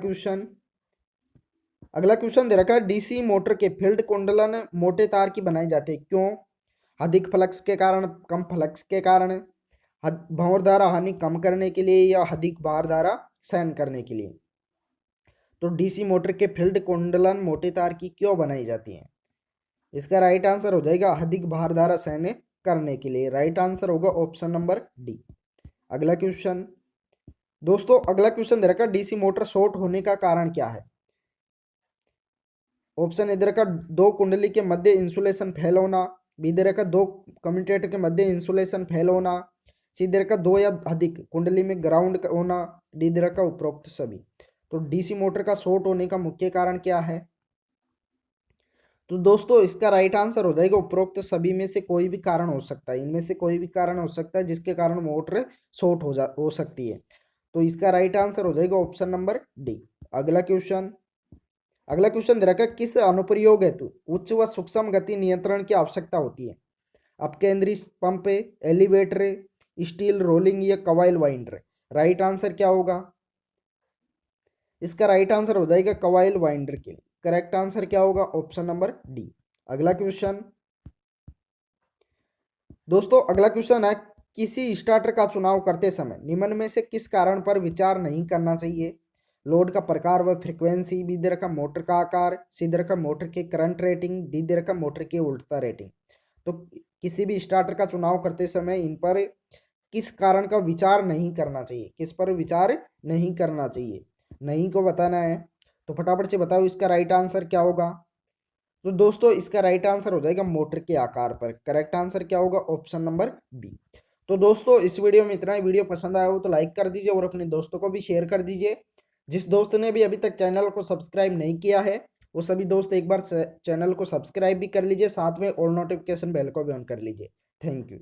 क्वेश्चन दे रखा है डीसी मोटर के फील्ड कुंडलन मोटे तार की बनाई जाती है, क्यों? अधिक फ्लक्स के कारण, कम फ्लक्स के कारण, भंवर धारा हानि कम करने के लिए, या अधिक भार धारा सहन करने के लिए। तो डीसी मोटर के फील्ड कुंडलन मोटे तार की क्यों बनाई जाती है? इसका राइट आंसर हो जाएगा अधिक भार धारा सहन करने के लिए। राइट आंसर होगा ऑप्शन नंबर डी। अगला क्वेश्चन दोस्तों, अगला क्वेश्चन दे रखा डीसी मोटर शॉर्ट होने का कारण क्या है? ऑप्शन इधर का दो कुंडली के मध्य इंसुलेशन फेल होना, बी दे रखा दो कम्यूटेटर के मध्य इंसुलेशन फेल होना, सी दे रखा दो या अधिक कुंडली में ग्राउंड होना, डी दे रखा उपरोक्त सभी। तो डीसी मोटर का शॉर्ट होने का मुख्य कारण क्या है? तो दोस्तों इसका राइट आंसर हो जाएगा उपरोक्त सभी में से कोई भी कारण हो सकता है। इनमें से कोई भी कारण हो सकता है जिसके कारण मोटर शॉर्ट हो सकती है। तो इसका राइट आंसर हो जाएगा ऑप्शन नंबर डी। अगला क्वेश्चन दे रखा है किस अनुप्रयोग हेतु उच्च व सूक्ष्म गति नियंत्रण की आवश्यकता होती है? अपकेंद्री पंप, एलिवेटर, स्टील रोलिंग या कॉइल वाइंडर। राइट आंसर क्या होगा? इसका राइट आंसर हो जाएगा कॉइल वाइंडर के लिए। करेक्ट आंसर क्या होगा? Option number D. अगला क्वेश्चन दोस्तों, अगला क्वेश्चन है किसी स्टार्टर का चुनाव करते समय निम्न में से किस कारण पर विचार नहीं करना चाहिए? लोड का प्रकार व फ्रीक्वेंसी, बी दे रखा मोटर का आकार, सी दे रखा मोटर के करंट रेटिंग, डी दे रखा मोटर की उल्टा रेटिंग। तो किसी भी स्टार्टर का चुनाव करते समय इन पर किस कारण का विचार नहीं करना चाहिए? किस पर विचार नहीं करना चाहिए, नहीं को बताना है। तो फटाफट से बताओ इसका राइट आंसर क्या होगा? तो दोस्तों इसका राइट आंसर हो जाएगा मोटर के आकार पर। करेक्ट आंसर क्या होगा? Option number B. तो दोस्तों इस वीडियो में इतना ही। वीडियो पसंद आया हो तो लाइक कर दीजिए और अपने दोस्तों को भी शेयर कर दीजिए। जिस दोस्त ने भी अभी तक चैनल को सब्सक्राइब नहीं किया है वो सभी दोस्त एक बार चैनल को सब्सक्राइब भी कर लीजिए, साथ में ऑल नोटिफिकेशन बेल को भी ऑन कर लीजिए। Thank you.